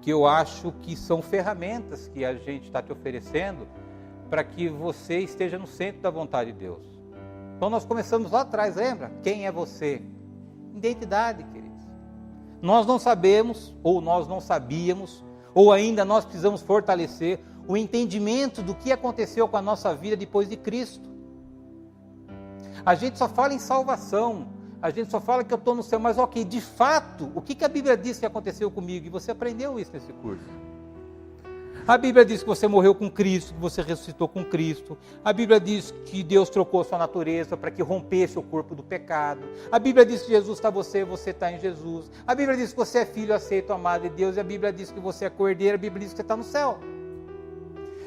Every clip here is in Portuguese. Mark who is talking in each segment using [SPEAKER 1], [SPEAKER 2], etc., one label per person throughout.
[SPEAKER 1] que eu acho que são ferramentas que a gente está te oferecendo para que você esteja no centro da vontade de Deus. Então nós começamos lá atrás, lembra? Quem é você? Identidade, queridos. Nós não sabemos, ou nós não sabíamos, ou ainda nós precisamos fortalecer o entendimento do que aconteceu com a nossa vida depois de Cristo. A gente só fala em salvação, a gente só fala que eu estou no céu, mas ok, de fato, o que a Bíblia diz que aconteceu comigo? E você aprendeu isso nesse curso. A Bíblia diz que você morreu com Cristo, que você ressuscitou com Cristo. A Bíblia diz que Deus trocou sua natureza para que rompesse o corpo do pecado. A Bíblia diz que Jesus está você está em Jesus. A Bíblia diz que você é filho aceito, amado de Deus. E a Bíblia diz que você é cordeiro. A Bíblia diz que você está no céu.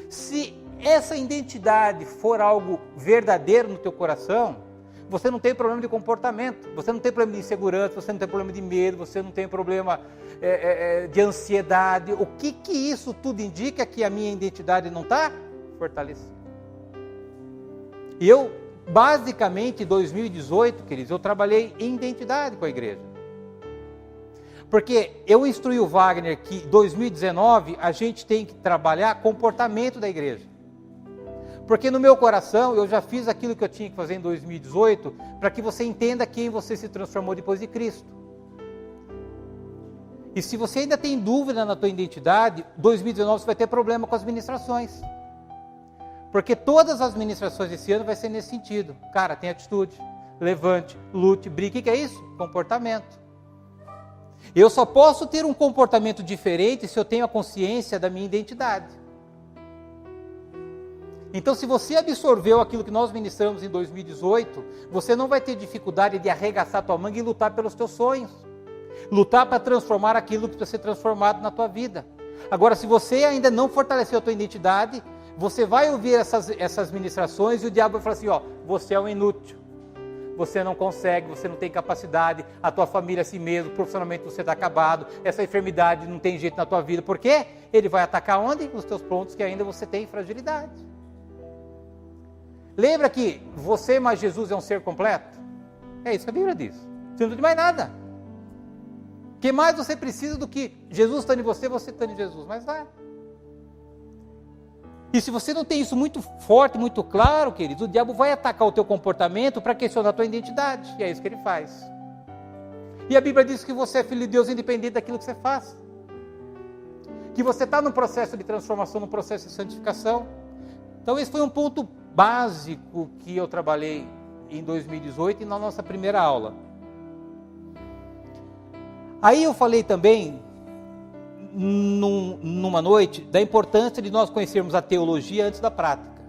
[SPEAKER 1] Se essa identidade for algo verdadeiro no teu coração, você não tem problema de comportamento, você não tem problema de insegurança, você não tem problema de medo, você não tem problema de ansiedade. O que isso tudo indica? Que a minha identidade não está fortalecida. E eu, basicamente, em 2018, queridos, eu trabalhei em identidade com a igreja. Porque eu instruí o Wagner que em 2019 a gente tem que trabalhar comportamento da igreja. Porque no meu coração eu já fiz aquilo que eu tinha que fazer em 2018 para que você entenda quem você se transformou depois de Cristo. E se você ainda tem dúvida na tua identidade, 2019 você vai ter problema com as ministrações. Porque todas as ministrações desse ano vai ser nesse sentido. Cara, tem atitude, levante, lute, brigue. O que é isso? Comportamento. Eu só posso ter um comportamento diferente se eu tenho a consciência da minha identidade. Então, se você absorveu aquilo que nós ministramos em 2018, você não vai ter dificuldade de arregaçar tua manga e lutar pelos teus sonhos. Lutar para transformar aquilo que precisa ser transformado na tua vida. Agora, se você ainda não fortaleceu a tua identidade, você vai ouvir essas ministrações e o diabo vai falar assim, ó, você é um inútil. Você não consegue, você não tem capacidade, a tua família é assim mesmo, profissionalmente você está acabado, essa enfermidade não tem jeito na tua vida. Por quê? Ele vai atacar onde? Nos teus pontos que ainda você tem fragilidade. Lembra que você mais Jesus é um ser completo? É isso que a Bíblia diz. Você não precisa de mais nada. O que mais você precisa do que Jesus estando em você, você estando em Jesus? Mas vai. E se você não tem isso muito forte, muito claro, querido, o diabo vai atacar o teu comportamento para questionar a tua identidade. E é isso que ele faz. E a Bíblia diz que você é filho de Deus independente daquilo que você faz. Que você está num processo de transformação, num processo de santificação. Então esse foi um ponto básico que eu trabalhei em 2018 e na nossa primeira aula. Aí eu falei também, numa noite, da importância de nós conhecermos a teologia antes da prática.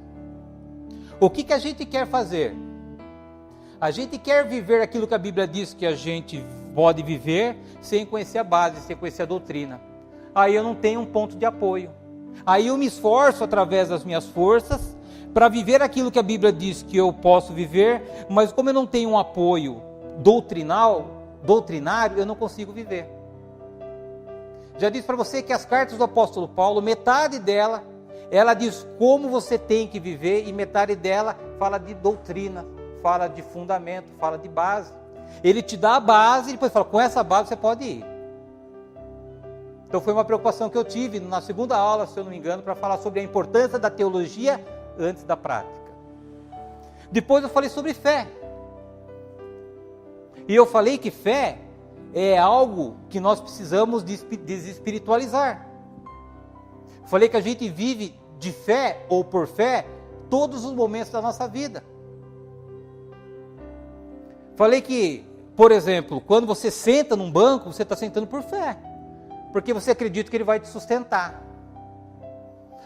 [SPEAKER 1] O que a gente quer fazer? A gente quer viver aquilo que a Bíblia diz que a gente pode viver sem conhecer a base, sem conhecer a doutrina. Aí eu não tenho um ponto de apoio. Aí eu me esforço através das minhas forças para viver aquilo que a Bíblia diz que eu posso viver, mas como eu não tenho um apoio doutrinário, eu não consigo viver. Já disse para você que as cartas do apóstolo Paulo, metade dela, ela diz como você tem que viver, e metade dela fala de doutrina, fala de fundamento, fala de base. Ele te dá a base e depois fala, com essa base você pode ir. Então foi uma preocupação que eu tive na segunda aula, se eu não me engano, para falar sobre a importância da teologia antes da prática. Depois eu falei sobre fé. E eu falei que fé é algo que nós precisamos desespiritualizar. Falei que a gente vive de fé ou por fé todos os momentos da nossa vida. Falei que, por exemplo, quando você senta num banco, você está sentando por fé, porque você acredita que ele vai te sustentar.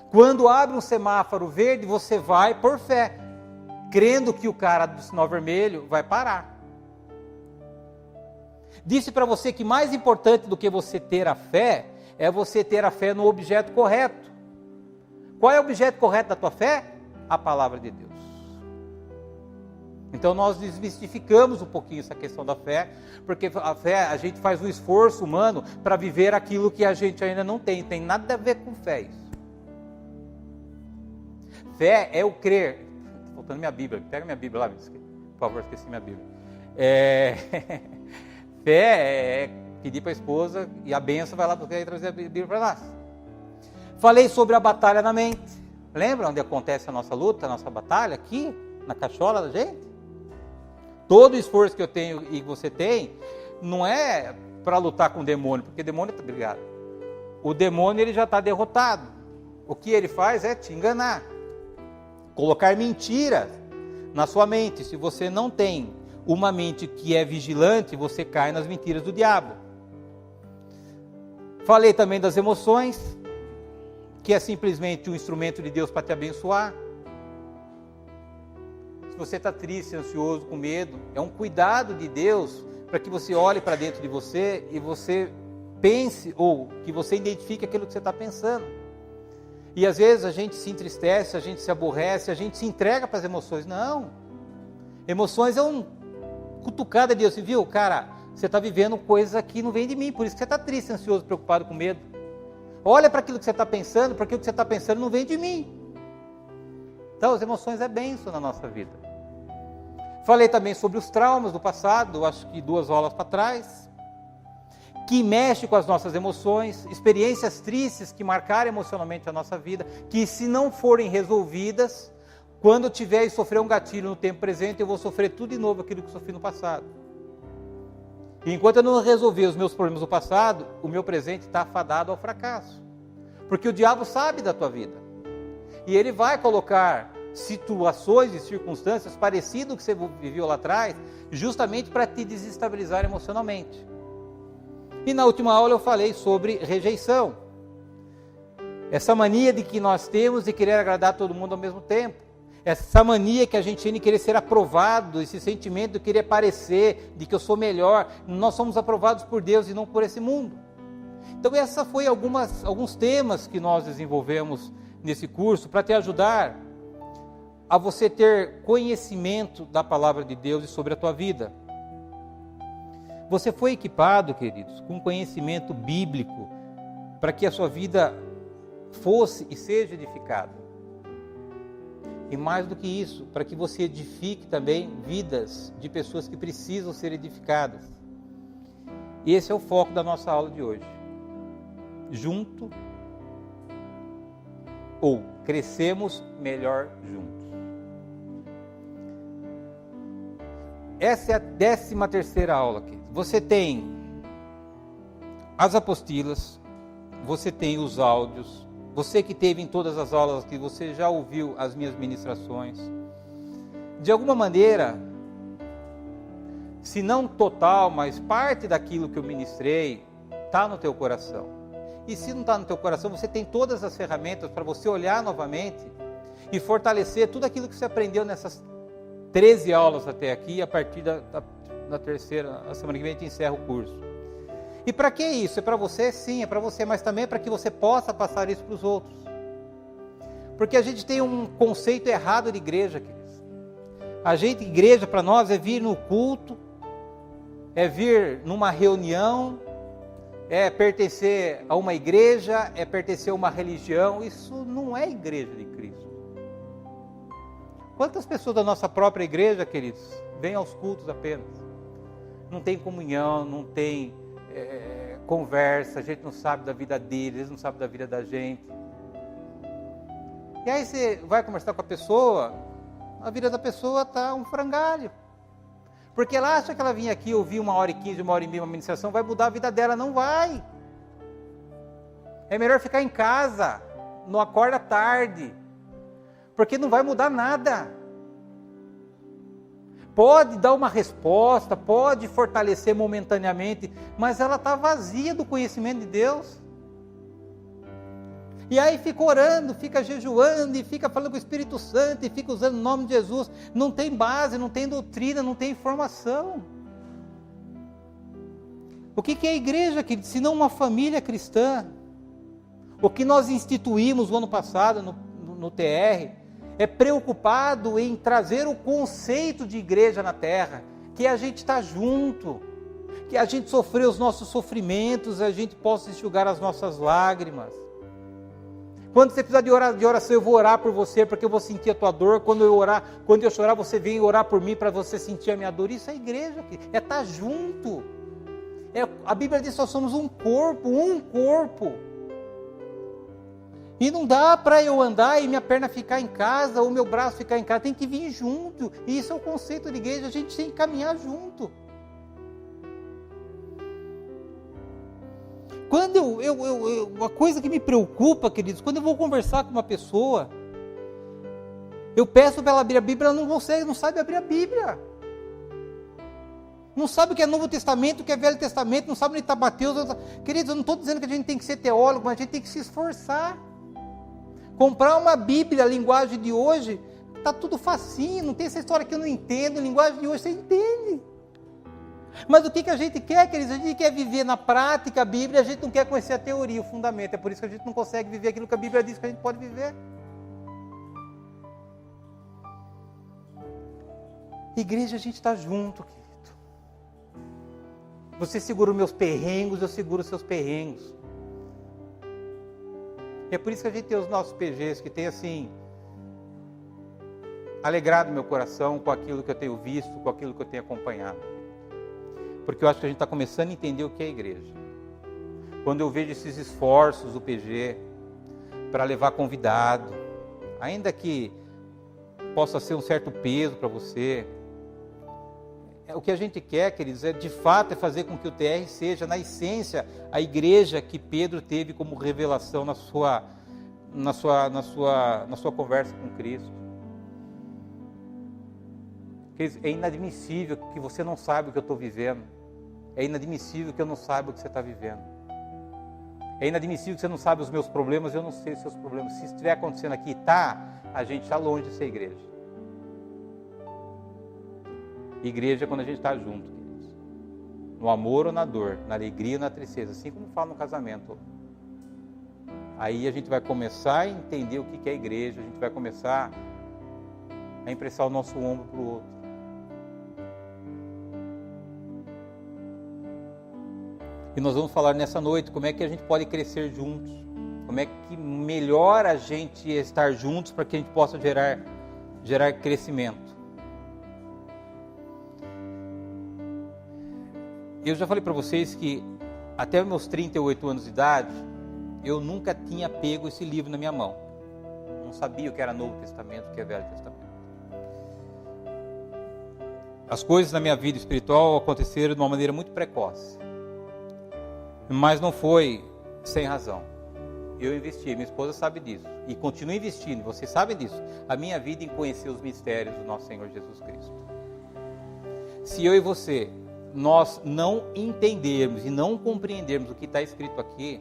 [SPEAKER 1] Quando abre um semáforo verde, você vai por fé, crendo que o cara do sinal vermelho vai parar. Disse para você que mais importante do que você ter a fé, é você ter a fé no objeto correto. Qual é o objeto correto da tua fé? A palavra de Deus. Então nós desmistificamos um pouquinho essa questão da fé, porque a fé, a gente faz um esforço humano para viver aquilo que a gente ainda não tem. Tem nada a ver com fé isso. Fé é o crer. Está faltando minha Bíblia. Pega minha Bíblia lá, por favor, esqueci minha Bíblia. Fé é pedir para a esposa e a benção vai lá buscar e trazer a Bíblia para nós. Falei sobre a batalha na mente. Lembra onde acontece a nossa luta, a nossa batalha? Aqui, na cachola da gente? Todo o esforço que eu tenho e que você tem, não é para lutar com o demônio, porque o demônio está brigado. O demônio ele já está derrotado. O que ele faz é te enganar. Colocar mentiras na sua mente. Se você não tem uma mente que é vigilante, você cai nas mentiras do diabo. Falei também das emoções, que é simplesmente um instrumento de Deus para te abençoar. Se você está triste, ansioso, com medo, é um cuidado de Deus para que você olhe para dentro de você e você pense, ou que você identifique aquilo que você está pensando. E às vezes a gente se entristece, a gente se aborrece, a gente se entrega para as emoções. Não. Emoções é um cutucada de Deus. Você viu, cara, você está vivendo coisa que não vem de mim, por isso que você está triste, ansioso, preocupado, com medo. Olha para aquilo que você está pensando, para aquilo que você está pensando não vem de mim. Então as emoções é bênção na nossa vida. Falei também sobre os traumas do passado, acho que 2 aulas para trás, que mexe com as nossas emoções, experiências tristes que marcaram emocionalmente a nossa vida, que se não forem resolvidas, quando eu tiver e sofrer um gatilho no tempo presente, eu vou sofrer tudo de novo aquilo que sofri no passado. E enquanto eu não resolver os meus problemas do passado, o meu presente está afadado ao fracasso. Porque o diabo sabe da tua vida. E ele vai colocar situações e circunstâncias parecidas com o que você viveu lá atrás, justamente para te desestabilizar emocionalmente. E na última aula eu falei sobre rejeição. Essa mania de que nós temos de querer agradar todo mundo ao mesmo tempo. Essa mania que a gente tem de querer ser aprovado, esse sentimento de querer parecer, de que eu sou melhor. Nós somos aprovados por Deus e não por esse mundo. Então essa foi alguns temas que nós desenvolvemos nesse curso para te ajudar a você ter conhecimento da palavra de Deus e sobre a tua vida. Você foi equipado, queridos, com conhecimento bíblico para que a sua vida fosse e seja edificada. E mais do que isso, para que você edifique também vidas de pessoas que precisam ser edificadas. E esse é o foco da nossa aula de hoje. Junto ou crescemos melhor juntos. Essa é a 13ª aula aqui. Você tem as apostilas, você tem os áudios. Você que teve em todas as aulas aqui, você já ouviu as minhas ministrações. De alguma maneira, se não total, mas parte daquilo que eu ministrei, está no teu coração. E se não está no teu coração, você tem todas as ferramentas para você olhar novamente e fortalecer tudo aquilo que você aprendeu nessas 13 aulas até aqui, a partir da 3ª, a semana que vem a gente encerra o curso. E para que isso? É para você? Sim, é para você, mas também é para que você possa passar isso para os outros. Porque a gente tem um conceito errado de igreja, queridos. Igreja para nós é vir no culto, é vir numa reunião, é pertencer a uma igreja, é pertencer a uma religião. Isso não é igreja de Cristo. Quantas pessoas da nossa própria igreja, queridos, vêm aos cultos apenas? Não tem comunhão, não tem conversa, a gente não sabe da vida deles, eles não sabem da vida da gente. E aí você vai conversar com a pessoa, a vida da pessoa está um frangalho. Porque ela acha que ela vinha aqui ouvir 1h15, 1h30 uma ministração, vai mudar a vida dela. Não vai. É melhor ficar em casa, não acorda tarde, porque não vai mudar nada. Pode dar uma resposta, pode fortalecer momentaneamente, mas ela está vazia do conhecimento de Deus. E aí fica orando, fica jejuando, e fica falando com o Espírito Santo, e fica usando o nome de Jesus. Não tem base, não tem doutrina, não tem informação. O que é a igreja, querido, se não uma família cristã? O que nós instituímos no ano passado, no TR, é preocupado em trazer o conceito de igreja na terra, que a gente está junto, que a gente sofreu os nossos sofrimentos, a gente possa enxugar as nossas lágrimas. Quando você precisar de oração, eu vou orar por você, porque eu vou sentir a tua dor. Quando eu chorar, você vem orar por mim, para você sentir a minha dor. Isso é igreja, é estar junto, A Bíblia diz que nós somos um corpo. E não dá para eu andar e minha perna ficar em casa, ou meu braço ficar em casa, tem que vir junto. E isso é o conceito de igreja, a gente tem que caminhar junto. Quando uma coisa que me preocupa, queridos, quando eu vou conversar com uma pessoa, eu peço para ela abrir a Bíblia, ela não consegue, não sabe abrir a Bíblia. Não sabe o que é Novo Testamento, o que é Velho Testamento, não sabe onde está Mateus. Queridos, eu não estou dizendo que a gente tem que ser teólogo, mas a gente tem que se esforçar. Comprar uma Bíblia, a linguagem de hoje, está tudo facinho, não tem essa história que eu não entendo, a linguagem de hoje você entende. Mas o que a gente quer, queridos? A gente quer viver na prática a Bíblia, a gente não quer conhecer a teoria, o fundamento. É por isso que a gente não consegue viver aquilo que a Bíblia diz que a gente pode viver. Igreja, a gente está junto, querido. Você segura os meus perrengos, eu seguro os seus perrengos. E é por isso que a gente tem os nossos PGs, que tem assim, alegrado meu coração com aquilo que eu tenho visto, com aquilo que eu tenho acompanhado. Porque eu acho que a gente está começando a entender o que é a igreja. Quando eu vejo esses esforços do PG para levar convidado, ainda que possa ser um certo peso para você, o que a gente quer, queridos, de fato é fazer com que o TR seja, na essência, a igreja que Pedro teve como revelação na sua conversa com Cristo. Queridos, é inadmissível que você não saiba o que eu estou vivendo. É inadmissível que eu não saiba o que você está vivendo. É inadmissível que você não sabe os meus problemas, eu não sei os seus problemas. Se estiver acontecendo aqui, a gente está longe de ser igreja. Igreja é quando a gente está junto, queridos. No amor ou na dor, na alegria ou na tristeza, assim como fala no casamento. Aí a gente vai começar a entender o que é igreja, a gente vai começar a emprestar o nosso ombro para o outro. E nós vamos falar nessa noite como é que a gente pode crescer juntos, como é que melhor a gente estar juntos para que a gente possa gerar crescimento. Eu já falei para vocês que até os meus 38 anos de idade, eu nunca tinha pego esse livro na minha mão. Não sabia o que era Novo Testamento, o que é Velho Testamento. As coisas na minha vida espiritual aconteceram de uma maneira muito precoce. Mas não foi sem razão. Eu investi, minha esposa sabe disso. E continuo investindo, vocês sabem disso. A minha vida em conhecer os mistérios do nosso Senhor Jesus Cristo. Se eu e você, nós não entendermos e não compreendermos o que está escrito aqui,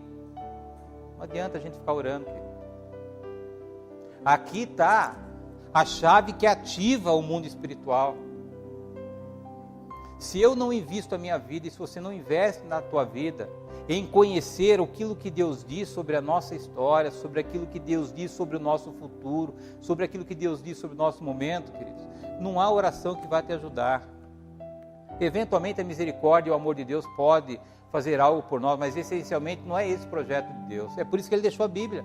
[SPEAKER 1] não adianta a gente ficar orando, querido. Aqui está a chave que ativa o mundo espiritual. Se eu não invisto a minha vida, e se você não investe na tua vida, em conhecer aquilo que Deus diz sobre a nossa história, sobre aquilo que Deus diz sobre o nosso futuro, sobre aquilo que Deus diz sobre o nosso momento, queridos, não há oração que vai te ajudar. Eventualmente a misericórdia e o amor de Deus pode fazer algo por nós, mas essencialmente não é esse o projeto de Deus. É por isso que Ele deixou a Bíblia.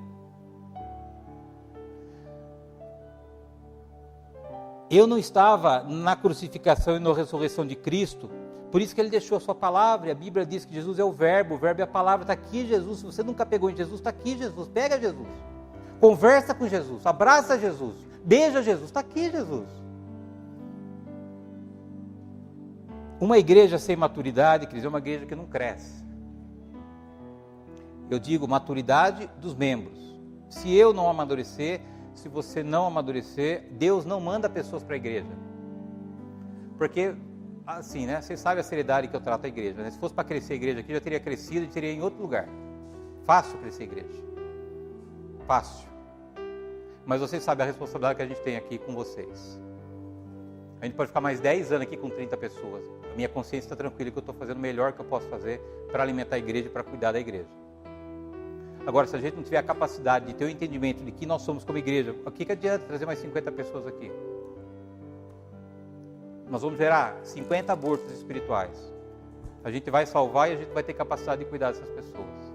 [SPEAKER 1] Eu não estava na crucificação e na ressurreição de Cristo, por isso que Ele deixou a sua palavra, e a Bíblia diz que Jesus é o verbo é a palavra, está aqui Jesus. Se você nunca pegou em Jesus, está aqui Jesus, pega Jesus, conversa com Jesus, abraça Jesus, beija Jesus, está aqui Jesus. Uma igreja sem maturidade, quer dizer, é uma igreja que não cresce. Eu digo maturidade dos membros. Se eu não amadurecer, se você não amadurecer, Deus não manda pessoas para a igreja. Porque, assim, né? Vocês sabem a seriedade que eu trato a igreja, né? Se fosse para crescer a igreja aqui, já teria crescido e teria em outro lugar. Fácil crescer a igreja. Fácil. Mas vocês sabem a responsabilidade que a gente tem aqui com vocês. A gente pode ficar mais 10 anos aqui com 30 pessoas. A minha consciência está tranquila que eu estou fazendo o melhor que eu posso fazer para alimentar a igreja e para cuidar da igreja. Agora, se a gente não tiver a capacidade de ter o entendimento de que nós somos como igreja, o que adianta trazer mais 50 pessoas aqui? Nós vamos gerar 50 abortos espirituais. A gente vai salvar e a gente vai ter capacidade de cuidar dessas pessoas.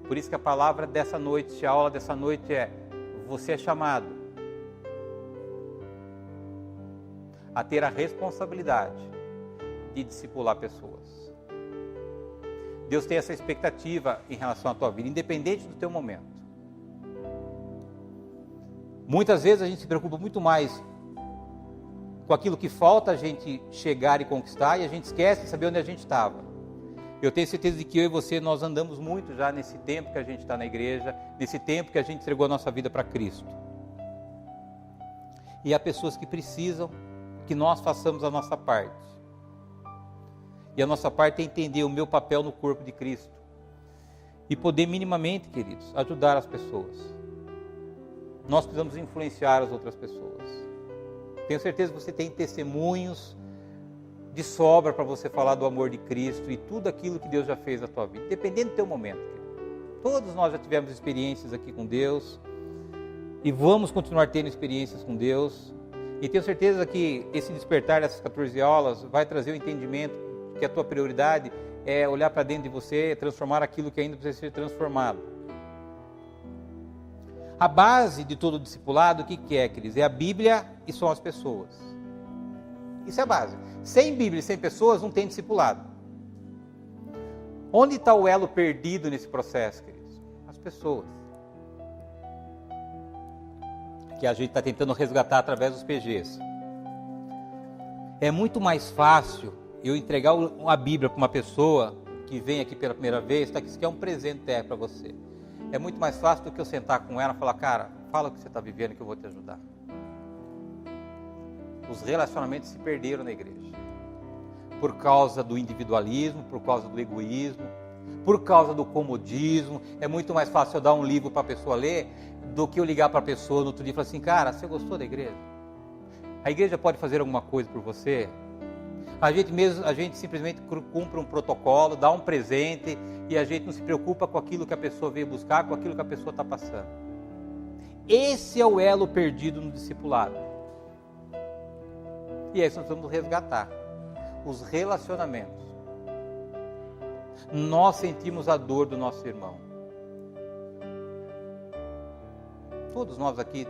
[SPEAKER 1] Por isso que a palavra dessa noite, a aula dessa noite é: você é chamado a ter a responsabilidade de discipular pessoas. Deus tem essa expectativa em relação à tua vida, independente do teu momento. Muitas vezes a gente se preocupa muito mais com aquilo que falta a gente chegar e conquistar, e a gente esquece de saber onde a gente estava. Eu tenho certeza de que eu e você, nós andamos muito já nesse tempo que a gente está na igreja, nesse tempo que a gente entregou a nossa vida para Cristo. E há pessoas que precisam que nós façamos a nossa parte. E a nossa parte é entender o meu papel no corpo de Cristo. E poder minimamente, queridos, ajudar as pessoas. Nós precisamos influenciar as outras pessoas. Tenho certeza que você tem testemunhos de sobra para você falar do amor de Cristo e tudo aquilo que Deus já fez na tua vida, dependendo do teu momento, querido. Todos nós já tivemos experiências aqui com Deus e vamos continuar tendo experiências com Deus. E tenho certeza que esse despertar dessas 14 aulas vai trazer o entendimento que a tua prioridade é olhar para dentro de você, transformar aquilo que ainda precisa ser transformado. A base de todo o discipulado, o que é, queridos? É a Bíblia e são as pessoas. Isso é a base. Sem Bíblia e sem pessoas não tem discipulado. Onde está o elo perdido nesse processo, queridos? As pessoas. Que a gente está tentando resgatar através dos PGs. É muito mais fácil eu entregar a Bíblia para uma pessoa que vem aqui pela primeira vez, tá, que isso aqui é um presente para você. É muito mais fácil do que eu sentar com ela e falar, cara, fala o que você está vivendo que eu vou te ajudar. Os relacionamentos se perderam na igreja. Por causa do individualismo, por causa do egoísmo, por causa do comodismo. É muito mais fácil eu dar um livro para a pessoa ler do que eu ligar para a pessoa no outro dia e falar assim, cara, você gostou da igreja? A igreja pode fazer alguma coisa por você? A gente simplesmente cumpre um protocolo, dá um presente e a gente não se preocupa com aquilo que a pessoa veio buscar, com aquilo que a pessoa está passando. Esse é o elo perdido no discipulado. E é isso que nós vamos resgatar. Os relacionamentos. Nós sentimos a dor do nosso irmão. Todos nós aqui,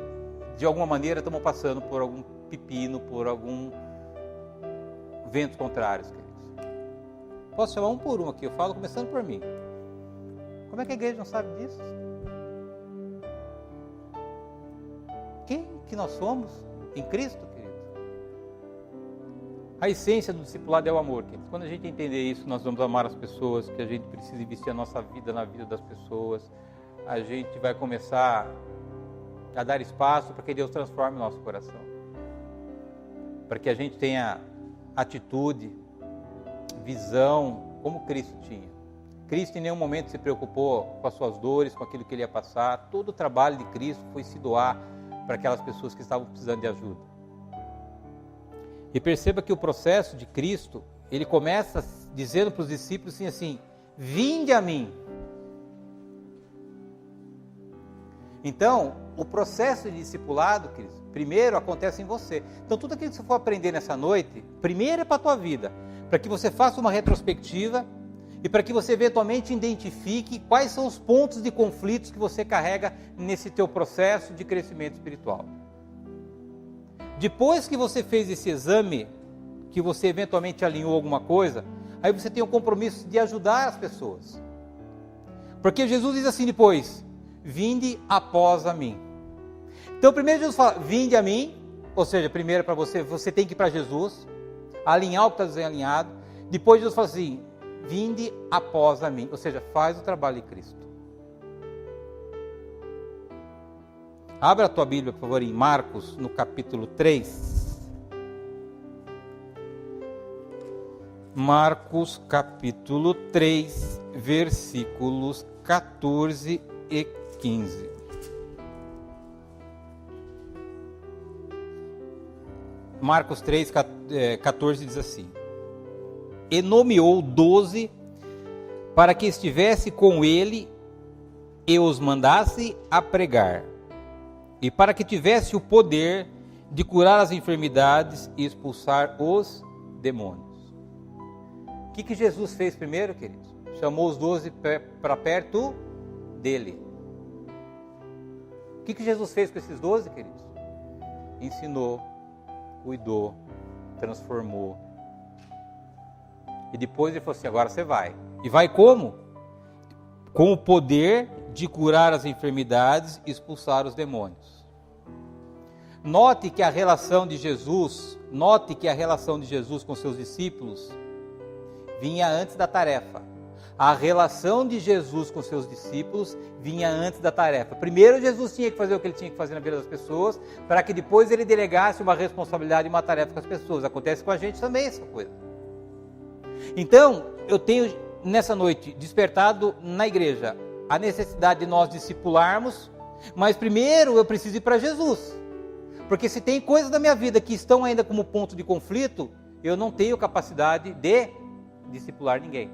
[SPEAKER 1] de alguma maneira, estamos passando por algum pepino, por algum ventos contrários, queridos. Posso chamar um por um aqui, eu falo começando por mim. Como é que a igreja não sabe disso? Quem que nós somos em Cristo, querido? A essência do discipulado é o amor, queridos. Quando a gente entender isso, nós vamos amar as pessoas, que a gente precisa investir a nossa vida na vida das pessoas. A gente vai começar a dar espaço para que Deus transforme o nosso coração. Para que a gente tenha atitude, visão, como Cristo tinha. Cristo em nenhum momento se preocupou com as suas dores, com aquilo que ele ia passar. Todo o trabalho de Cristo foi se doar para aquelas pessoas que estavam precisando de ajuda. E perceba que o processo de Cristo, ele começa dizendo para os discípulos assim, vinde a mim. Então, o processo de discipulado, queridos, primeiro acontece em você. Então, tudo aquilo que você for aprender nessa noite, primeiro é para a tua vida, para que você faça uma retrospectiva e para que você eventualmente identifique quais são os pontos de conflitos que você carrega nesse teu processo de crescimento espiritual. Depois que você fez esse exame, que você eventualmente alinhou alguma coisa, aí você tem o compromisso de ajudar as pessoas. Porque Jesus diz assim depois, vinde após a mim. Então primeiro Jesus fala, vinde a mim, ou seja, primeiro para você tem que ir para Jesus, alinhar o que está desalinhado. Depois Jesus fala assim, vinde após a mim, ou seja, faz o trabalho de Cristo. Abra a tua Bíblia, por favor, em Marcos, no capítulo 3. Marcos, capítulo 3, versículos 14 e 15. Marcos 3, 14 diz assim: E nomeou 12 para que estivesse com ele e os mandasse a pregar, e para que tivesse o poder de curar as enfermidades e expulsar os demônios. O que Jesus fez primeiro, queridos? Chamou os 12 para perto dele. O que Jesus fez com esses 12, queridos? Ensinou, cuidou, transformou. E depois ele falou assim, agora você vai. E vai como? Com o poder de curar as enfermidades e expulsar os demônios. Note que a relação de Jesus com seus discípulos vinha antes da tarefa. A relação de Jesus com seus discípulos vinha antes da tarefa. Primeiro Jesus tinha que fazer o que ele tinha que fazer na vida das pessoas, para que depois ele delegasse uma responsabilidade e uma tarefa com as pessoas. Acontece com a gente também essa coisa. Então, eu tenho nessa noite despertado na igreja a necessidade de nós discipularmos, mas primeiro eu preciso ir para Jesus. Porque se tem coisas da minha vida que estão ainda como ponto de conflito, eu não tenho capacidade de discipular ninguém.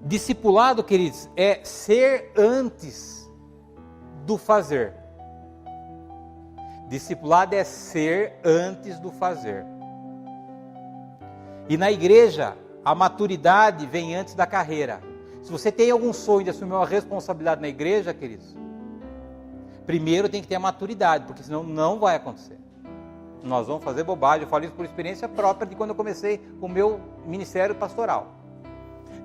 [SPEAKER 1] Discipulado, queridos, é ser antes do fazer. Discipulado é ser antes do fazer. E na igreja, a maturidade vem antes da carreira. Se você tem algum sonho de assumir uma responsabilidade na igreja, queridos, primeiro tem que ter a maturidade, porque senão não vai acontecer. Nós vamos fazer bobagem. Eu falo isso por experiência própria de quando eu comecei o meu ministério pastoral.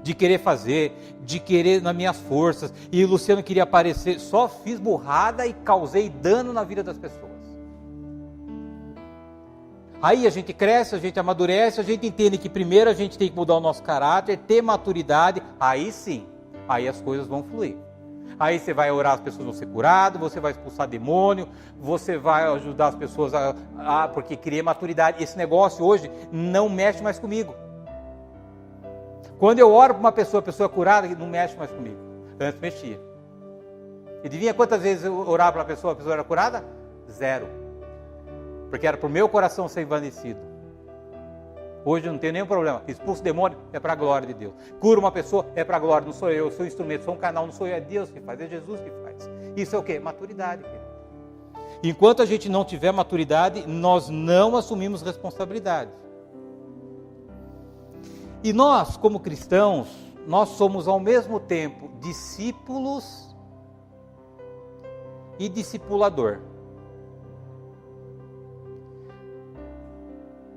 [SPEAKER 1] De querer fazer, de querer nas minhas forças, e o Luciano queria aparecer, só fiz burrada e causei dano na vida das pessoas. Aí a gente cresce, a gente amadurece, a gente entende que primeiro a gente tem que mudar o nosso caráter, ter maturidade, aí sim, aí as coisas vão fluir. Aí você vai orar, as pessoas vão ser curadas, você vai expulsar demônio, você vai ajudar as pessoas porque criei maturidade. Esse negócio hoje não mexe mais comigo. Quando eu oro para uma pessoa, a pessoa curada, não mexe mais comigo. Antes mexia. E adivinha quantas vezes eu orava para a pessoa era curada? 0. Porque era para o meu coração ser envanecido. Hoje eu não tenho nenhum problema. Expulso o demônio, é para a glória de Deus. Cura uma pessoa, é para a glória. Não sou eu sou instrumento, sou um canal, não sou eu, é Deus que faz, é Jesus que faz. Isso é o quê? Maturidade, querido. Enquanto a gente não tiver maturidade, nós não assumimos responsabilidade. E nós, como cristãos, nós somos ao mesmo tempo discípulos e discipulador.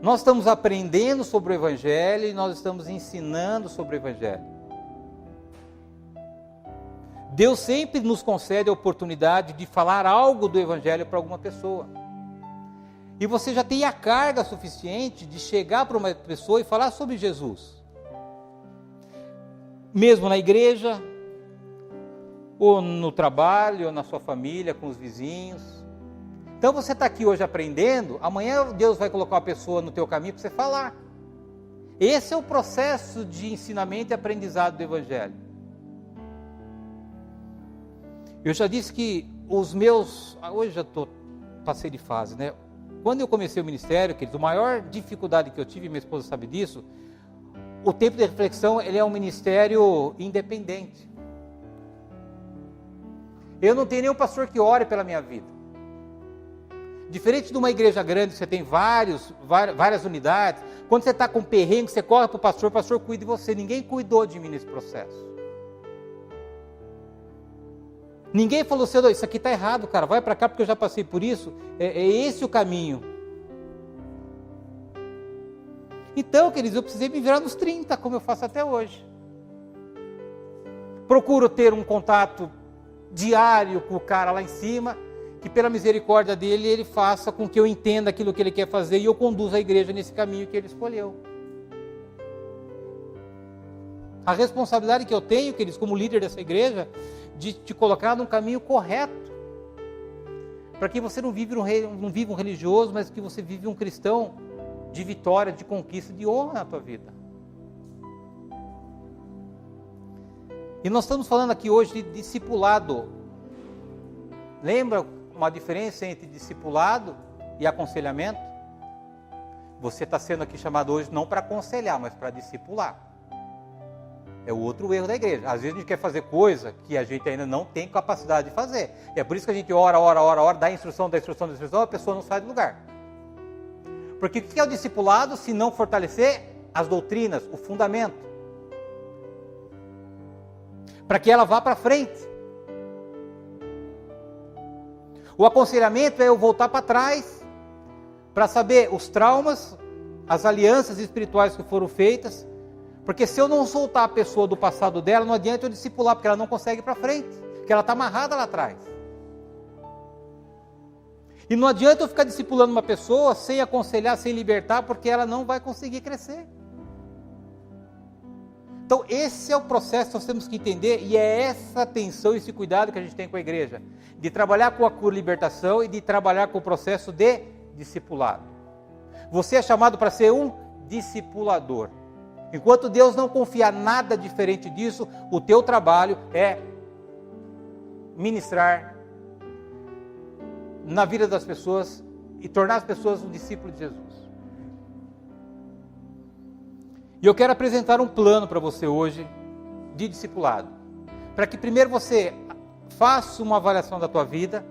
[SPEAKER 1] Nós estamos aprendendo sobre o Evangelho e nós estamos ensinando sobre o Evangelho. Deus sempre nos concede a oportunidade de falar algo do Evangelho para alguma pessoa. E você já tem a carga suficiente de chegar para uma pessoa e falar sobre Jesus. Mesmo na igreja, ou no trabalho, ou na sua família, com os vizinhos. Então você está aqui hoje aprendendo, amanhã Deus vai colocar uma pessoa no teu caminho para você falar. Esse é o processo de ensinamento e aprendizado do Evangelho. Eu já disse que os meus... Hoje já passei de fase, né? Quando eu comecei o ministério, querido, a maior dificuldade que eu tive, minha esposa sabe disso, o tempo de reflexão, ele é um ministério independente. Eu não tenho nenhum pastor que ore pela minha vida. Diferente de uma igreja grande, você tem várias unidades, quando você está com perrengue, você corre para o pastor cuida de você. Ninguém cuidou de mim nesse processo. Ninguém falou assim, isso aqui está errado, cara, vai para cá porque eu já passei por isso. É esse o caminho. Então, queridos, eu precisei me virar nos 30, como eu faço até hoje. Procuro ter um contato diário com o cara lá em cima, que pela misericórdia dele, ele faça com que eu entenda aquilo que ele quer fazer e eu conduza a igreja nesse caminho que ele escolheu. A responsabilidade que eu tenho, queridos, como líder dessa igreja, de te colocar num caminho correto. Para que você não viva um religioso, mas que você vive um cristão de vitória, de conquista, de honra na tua vida. E nós estamos falando aqui hoje de discipulado. Lembra uma diferença entre discipulado e aconselhamento? Você está sendo aqui chamado hoje não para aconselhar, mas para discipular. É o outro erro da igreja. Às vezes a gente quer fazer coisa que a gente ainda não tem capacidade de fazer. É por isso que a gente ora, dá instrução, a pessoa não sai do lugar. Porque o que é o discipulado se não fortalecer as doutrinas, o fundamento? Para que ela vá para frente. O aconselhamento é eu voltar para trás, para saber os traumas as alianças espirituais que foram feitas, porque se eu não soltar a pessoa do passado dela, não adianta eu discipular, porque ela não consegue ir para frente, porque ela está amarrada lá atrás. E não adianta eu ficar discipulando uma pessoa sem aconselhar, sem libertar, porque ela não vai conseguir crescer. Então esse é o processo que nós temos que entender, e é essa atenção e esse cuidado que a gente tem com a igreja, de trabalhar com a cura e libertação e de trabalhar com o processo de discipulado. Você é chamado para ser um discipulador. Enquanto Deus não confiar nada diferente disso, o teu trabalho é ministrar na vida das pessoas e tornar as pessoas um discípulo de Jesus. E eu quero apresentar um plano para você hoje de discipulado, para que primeiro você faça uma avaliação da tua vida,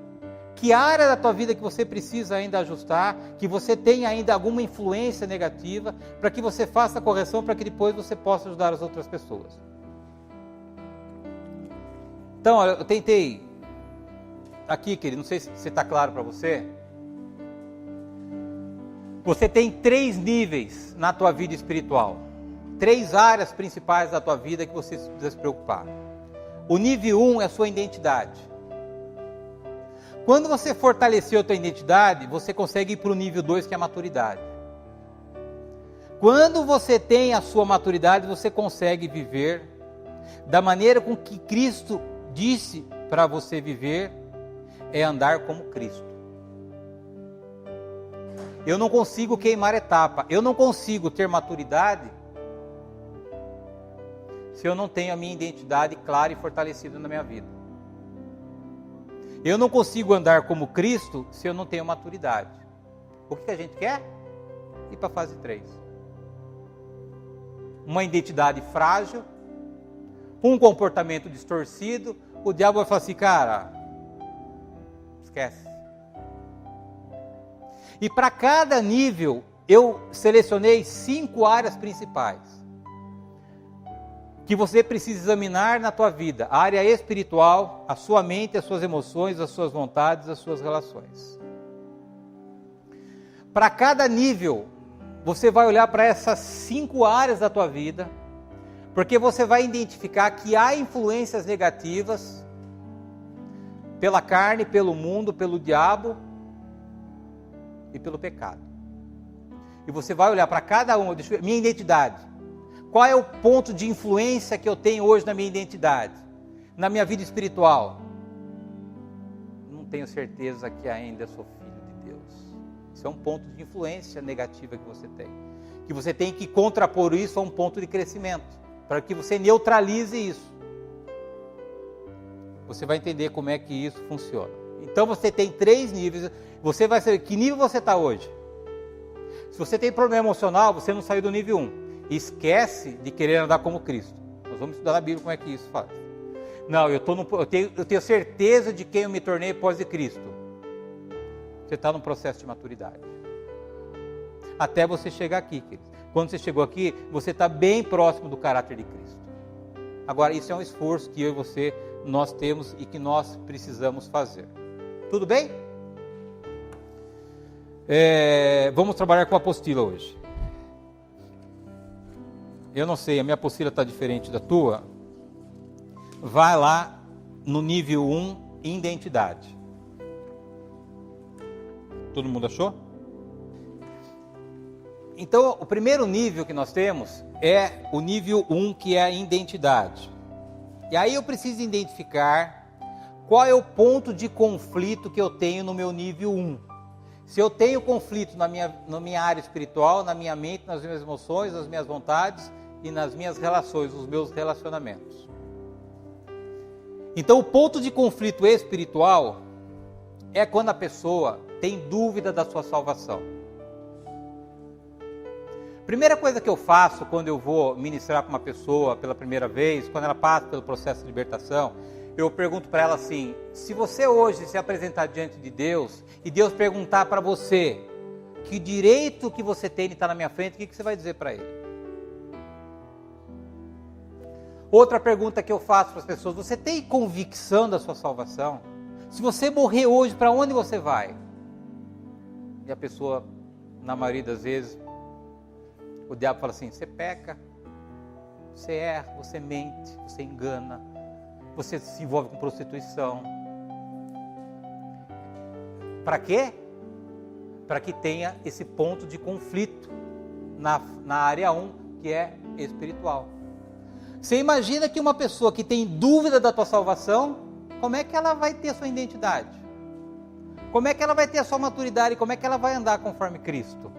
[SPEAKER 1] que área da tua vida que você precisa ainda ajustar, que você tem ainda alguma influência negativa, para que você faça a correção, para que depois você possa ajudar as outras pessoas. Então, olha, eu tentei aqui, querido, não sei se está claro para você. Você tem 3 níveis na tua vida espiritual. 3 áreas principais da tua vida que você precisa se preocupar. O nível 1 é a sua identidade. Quando você fortaleceu a tua identidade, você consegue ir para o nível 2, que é a maturidade. Quando você tem a sua maturidade, você consegue viver da maneira com que Cristo disse para você viver, é andar como Cristo. Eu não consigo queimar etapa, eu não consigo ter maturidade se eu não tenho a minha identidade clara e fortalecida na minha vida. Eu não consigo andar como Cristo se eu não tenho maturidade. O que a gente quer? Ir para a fase 3. Uma identidade frágil, um comportamento distorcido, o diabo vai falar assim, cara, esquece. E para cada nível, eu selecionei 5 áreas principais que você precisa examinar na tua vida. A área espiritual, a sua mente, as suas emoções, as suas vontades, as suas relações. Para cada nível, você vai olhar para essas 5 áreas da tua vida, porque você vai identificar que há influências negativas pela carne, pelo mundo, pelo diabo e pelo pecado. E você vai olhar para cada uma, minha identidade. Qual é o ponto de influência que eu tenho hoje na minha identidade? Na minha vida espiritual? Não tenho certeza que ainda sou filho de Deus. Isso é um ponto de influência negativa que você tem. Que você tem que contrapor isso a um ponto de crescimento. Para que você neutralize isso. Você vai entender como é que isso funciona. Então você tem 3 níveis. Você vai saber que nível você está hoje. Se você tem problema emocional, você não saiu do nível 1. Esquece de querer andar como Cristo. Nós vamos estudar na Bíblia como é que isso faz. Não, eu tenho certeza de quem eu me tornei após de Cristo. Você está num processo de maturidade. Até você chegar aqui, querido. Quando você chegou aqui, você está bem próximo do caráter de Cristo. Agora, isso é um esforço que eu e você, nós temos e que nós precisamos fazer. Tudo bem? Vamos trabalhar com a apostila hoje. Eu não sei, a minha apostila está diferente da tua. Vai lá no nível 1, identidade. Todo mundo achou? Então, o primeiro nível que nós temos é o nível 1, que é a identidade. E aí eu preciso identificar qual é o ponto de conflito que eu tenho no meu nível 1. Se eu tenho conflito na minha área espiritual, na minha mente, nas minhas emoções, nas minhas vontades e nas minhas relações, nos meus relacionamentos. Então, o ponto de conflito espiritual é quando a pessoa tem dúvida da sua salvação. Primeira coisa que eu faço quando eu vou ministrar para uma pessoa pela primeira vez, quando ela passa pelo processo de libertação, eu pergunto para ela assim, se você hoje se apresentar diante de Deus, e Deus perguntar para você, que direito que você tem de estar na minha frente, o que você vai dizer para Ele? Outra pergunta que eu faço para as pessoas, você tem convicção da sua salvação? Se você morrer hoje, para onde você vai? E a pessoa, na maioria das vezes, O diabo fala assim: você peca, você erra, você mente, você engana, você se envolve com prostituição. Para quê? Para que tenha esse ponto de conflito na área 1, que é espiritual. Você imagina que uma pessoa que tem dúvida da tua salvação, como é que ela vai ter a sua identidade? Como é que ela vai ter a sua maturidade? Como é que ela vai andar conforme Cristo?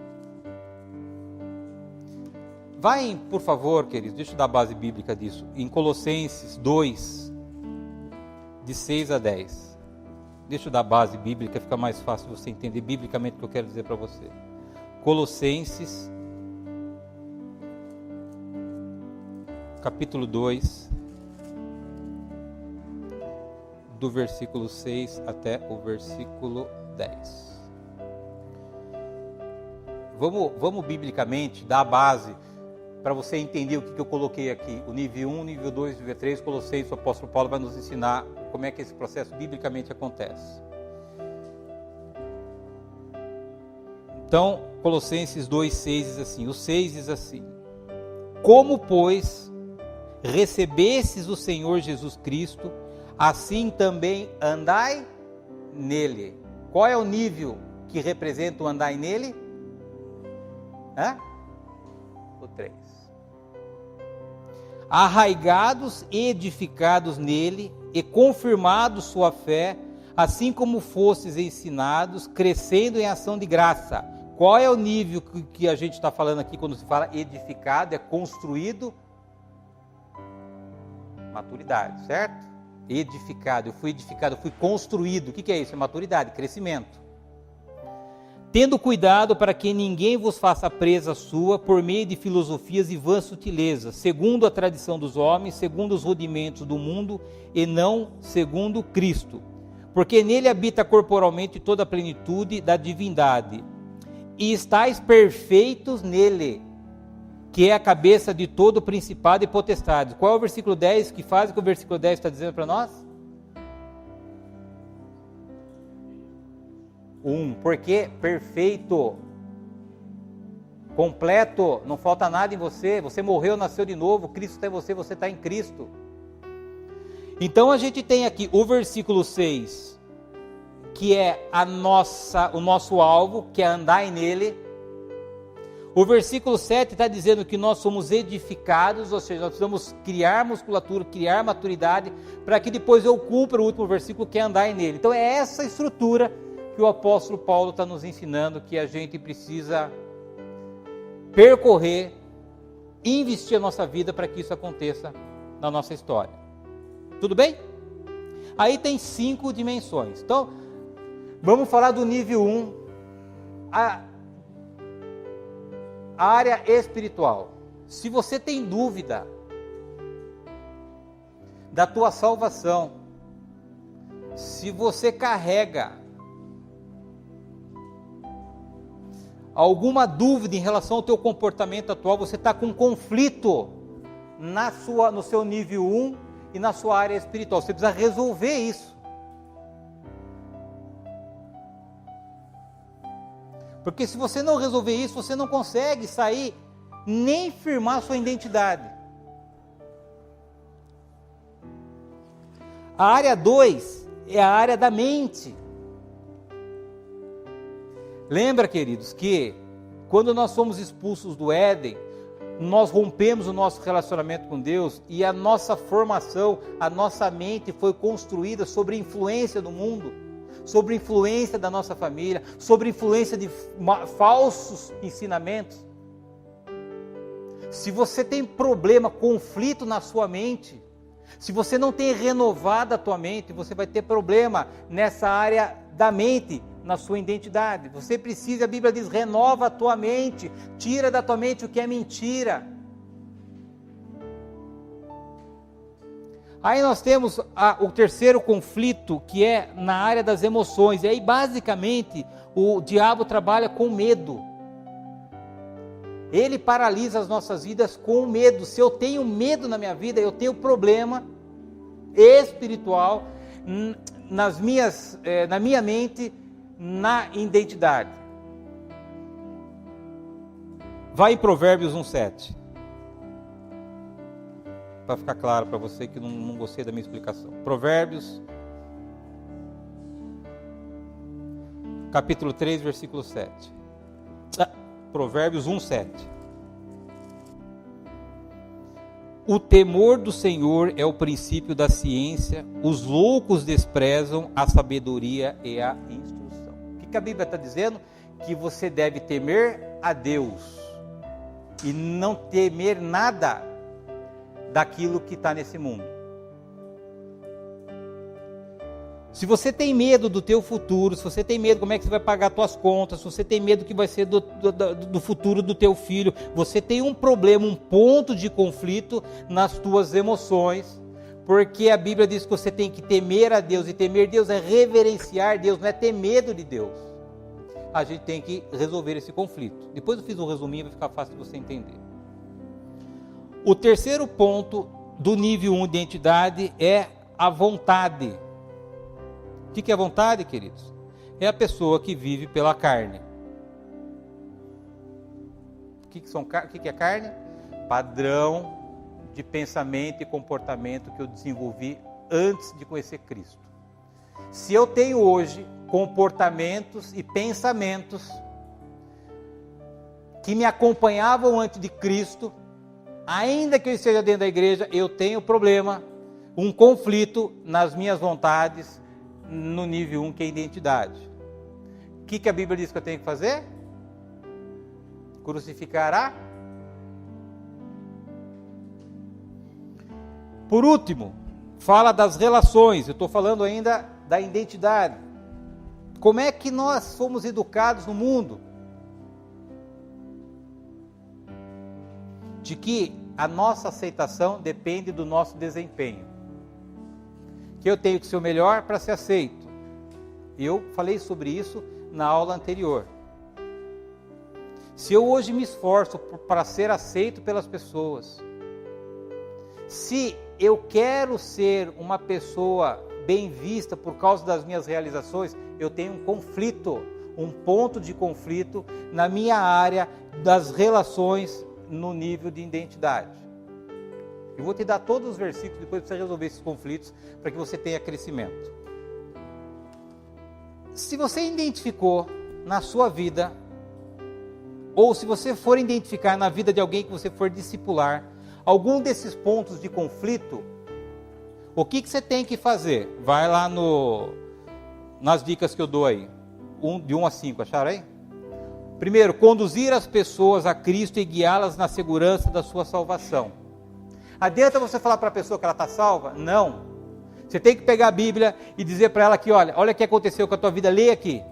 [SPEAKER 1] Vai, por favor, queridos, deixa eu dar a base bíblica disso, em Colossenses 2, de 6 a 10. Deixa eu dar a base bíblica, fica mais fácil você entender biblicamente o que eu quero dizer para você. Colossenses, capítulo 2, do versículo 6 até o versículo 10. Vamos biblicamente dar a base para você entender o que eu coloquei aqui. O nível 1, nível 2, nível 3, Colossenses, o apóstolo Paulo vai nos ensinar como é que esse processo biblicamente acontece. Então, Colossenses 2,6 diz assim, o 6 diz assim: como, pois, recebestes o Senhor Jesus Cristo, assim também andai nele. Qual é o nível que representa o andai nele? O 3. Arraigados e edificados nele e confirmados sua fé, assim como fostes ensinados, crescendo em ação de graça. Qual é o nível que a gente está falando aqui quando se fala edificado? É construído. Maturidade, certo? Edificado, eu fui construído. O que é isso? É maturidade, crescimento. Tendo cuidado para que ninguém vos faça presa sua por meio de filosofias e vãs sutilezas, segundo a tradição dos homens, segundo os rudimentos do mundo, e não segundo Cristo. Porque nele habita corporalmente toda a plenitude da divindade. E estáis perfeitos nele, que é a cabeça de todo principado e potestade. Qual é o versículo 10 que faz o que o versículo 10 está dizendo para nós? Porque perfeito, completo, não falta nada em você, você morreu, nasceu de novo, Cristo está em você, você está em Cristo. Então a gente tem aqui o versículo 6, que é o nosso alvo, que é andar nele. O versículo 7 está dizendo que nós somos edificados, ou seja, nós precisamos criar musculatura, criar maturidade, para que depois eu cumpra o último versículo, que é andar nele. Então é essa estrutura que o apóstolo Paulo está nos ensinando, que a gente precisa percorrer, investir a nossa vida para que isso aconteça na nossa história. Tudo bem? Aí tem 5 dimensões. Então, vamos falar do nível 1, a área espiritual. Se você tem dúvida da tua salvação, se você carrega alguma dúvida em relação ao teu comportamento atual, você está com conflito no seu nível 1 e na sua área espiritual. Você precisa resolver isso. Porque se você não resolver isso, você não consegue sair, nem firmar sua identidade. A área 2 é a área da mente. Lembra, queridos, que quando nós somos expulsos do Éden, nós rompemos o nosso relacionamento com Deus e a nossa formação, a nossa mente foi construída sobre a influência do mundo, sobre a influência da nossa família, sobre a influência de falsos ensinamentos. Se você tem problema, conflito na sua mente, se você não tem renovado a tua mente, você vai ter problema nessa área da mente, na sua identidade. Você precisa, a Bíblia diz, renova a tua mente, tira da tua mente o que é mentira. Aí nós temos o terceiro conflito, que é na área das emoções, e aí basicamente o diabo trabalha com medo. Ele paralisa as nossas vidas com medo. Se eu tenho medo na minha vida, eu tenho problema espiritual na minha mente, na identidade. Vai em Provérbios 1:7. Para ficar claro para você que não gostei da minha explicação. Provérbios, capítulo 3, versículo 7. Provérbios 1:7. O temor do Senhor é o princípio da ciência, os loucos desprezam a sabedoria e a instrução. O que a Bíblia está dizendo? Que você deve temer a Deus e não temer nada daquilo que está nesse mundo. Se você tem medo do teu futuro, se você tem medo como é que você vai pagar as tuas contas, se você tem medo que vai ser do futuro do teu filho, você tem um problema, um ponto de conflito nas tuas emoções, porque a Bíblia diz que você tem que temer a Deus, e temer Deus é reverenciar Deus, não é ter medo de Deus. A gente tem que resolver esse conflito. Depois eu fiz um resuminho, vai ficar fácil de você entender. O terceiro ponto do nível 1 de identidade é a vontade. O que é a vontade, queridos? É a pessoa que vive pela carne. O que é carne? Padrão de pensamento e comportamento que eu desenvolvi antes de conhecer Cristo. Se eu tenho hoje comportamentos e pensamentos que me acompanhavam antes de Cristo, ainda que eu esteja dentro da igreja, eu tenho problema, um conflito nas minhas vontades, no nível 1, que é a identidade. O que a Bíblia diz que eu tenho que fazer? Crucificar. Por último, fala das relações. Eu estou falando ainda da identidade. Como é que nós somos educados no mundo? De que a nossa aceitação depende do nosso desempenho. Que eu tenho que ser o melhor para ser aceito. Eu falei sobre isso na aula anterior. Se eu hoje me esforço para ser aceito pelas pessoas, se eu quero ser uma pessoa bem vista por causa das minhas realizações, eu tenho um conflito, um ponto de conflito na minha área das relações no nível de identidade. Eu vou te dar todos os versículos depois para você resolver esses conflitos, para que você tenha crescimento. Se você identificou na sua vida, ou se você for identificar na vida de alguém que você for discipular, algum desses pontos de conflito, o que você tem que fazer? Vai lá nas dicas que eu dou aí, de 1 a 5, acharam aí? Primeiro, conduzir as pessoas a Cristo e guiá-las na segurança da sua salvação. Adianta você falar para a pessoa que ela está salva? Não. Você tem que pegar a Bíblia e dizer para ela que, olha o que aconteceu com a tua vida, lê aqui.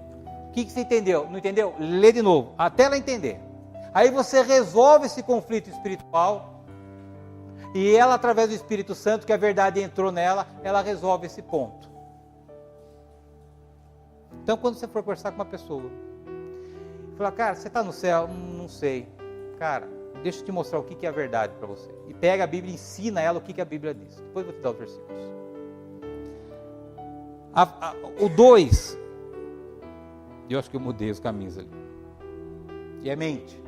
[SPEAKER 1] O que você entendeu? Não entendeu? Lê de novo, até ela entender. Aí você resolve esse conflito espiritual, e ela, através do Espírito Santo, que a verdade entrou nela, ela resolve esse ponto. Então, quando você for conversar com uma pessoa, falar, cara, você está no céu? Não sei. Cara, deixa eu te mostrar o que é a verdade para você. E pega a Bíblia e ensina ela o que a Bíblia diz. Depois eu vou te dar os versículos. O 2, eu acho que eu mudei os caminhos ali. E é mente.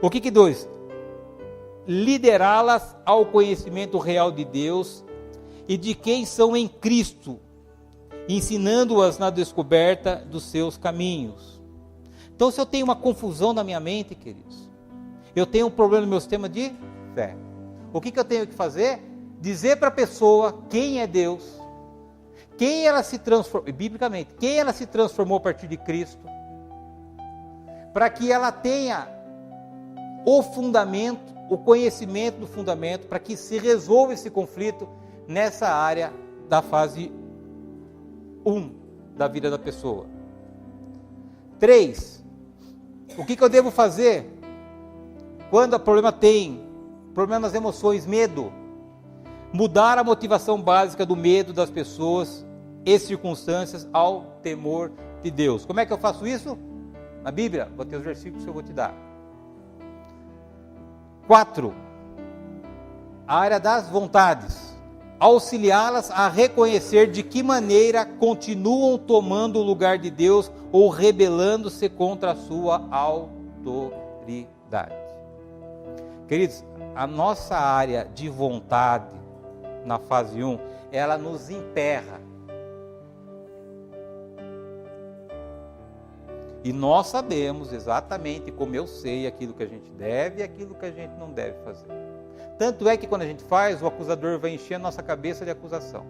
[SPEAKER 1] O que 2? Liderá-las ao conhecimento real de Deus e de quem são em Cristo, ensinando-as na descoberta dos seus caminhos. Então, se eu tenho uma confusão na minha mente, queridos, eu tenho um problema no meu sistema de fé, o que eu tenho que fazer? Dizer para a pessoa quem é Deus, quem ela se transformou, biblicamente, quem ela se transformou a partir de Cristo, para que ela tenha o fundamento, o conhecimento do fundamento, para que se resolva esse conflito nessa área da fase 1 da vida da pessoa. 3, o que eu devo fazer quando o problema tem problemas, emoções, medo? Mudar a motivação básica do medo das pessoas e circunstâncias ao temor de Deus. Como é que eu faço isso? Na Bíblia, vou ter os versículos que eu vou te dar. 4, a área das vontades. Auxiliá-las a reconhecer de que maneira continuam tomando o lugar de Deus ou rebelando-se contra a sua autoridade. autoridade. Queridos, a nossa área de vontade na fase 1, ela nos emperra. E nós sabemos exatamente, como eu sei, aquilo que a gente deve e aquilo que a gente não deve fazer. Tanto é que quando a gente faz, o acusador vai encher a nossa cabeça de acusação.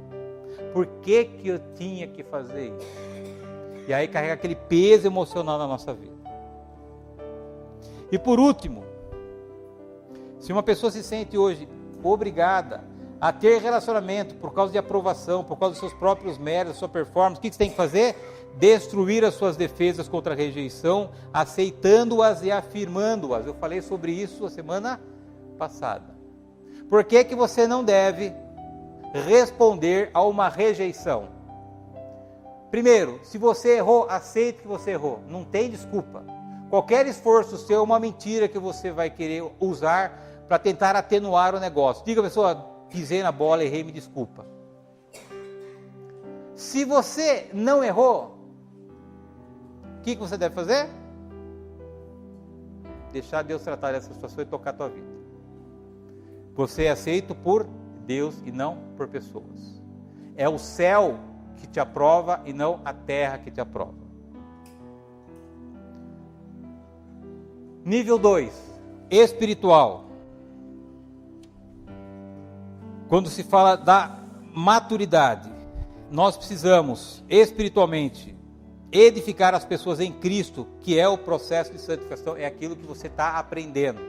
[SPEAKER 1] Por que que eu tinha que fazer isso? E aí carrega aquele peso emocional na nossa vida. E por último, se uma pessoa se sente hoje obrigada a ter relacionamento por causa de aprovação, por causa dos seus próprios méritos, sua performance, o que você tem que fazer? Destruir as suas defesas contra a rejeição, aceitando-as e afirmando-as. Eu falei sobre isso a semana passada. Por que que você não deve responder a uma rejeição? Primeiro, se você errou, aceite que você errou. Não tem desculpa. Qualquer esforço seu é uma mentira que você vai querer usar para tentar atenuar o negócio. Diga a pessoa, pisei na bola, errei, me desculpa. Se você não errou, o que você deve fazer? Deixar Deus tratar essa situação e tocar a tua vida. Você é aceito por Deus e não por pessoas. É o céu que te aprova e não a terra que te aprova. Nível 2, espiritual. Quando se fala da maturidade, nós precisamos espiritualmente edificar as pessoas em Cristo, que é o processo de santificação, é aquilo que você está aprendendo.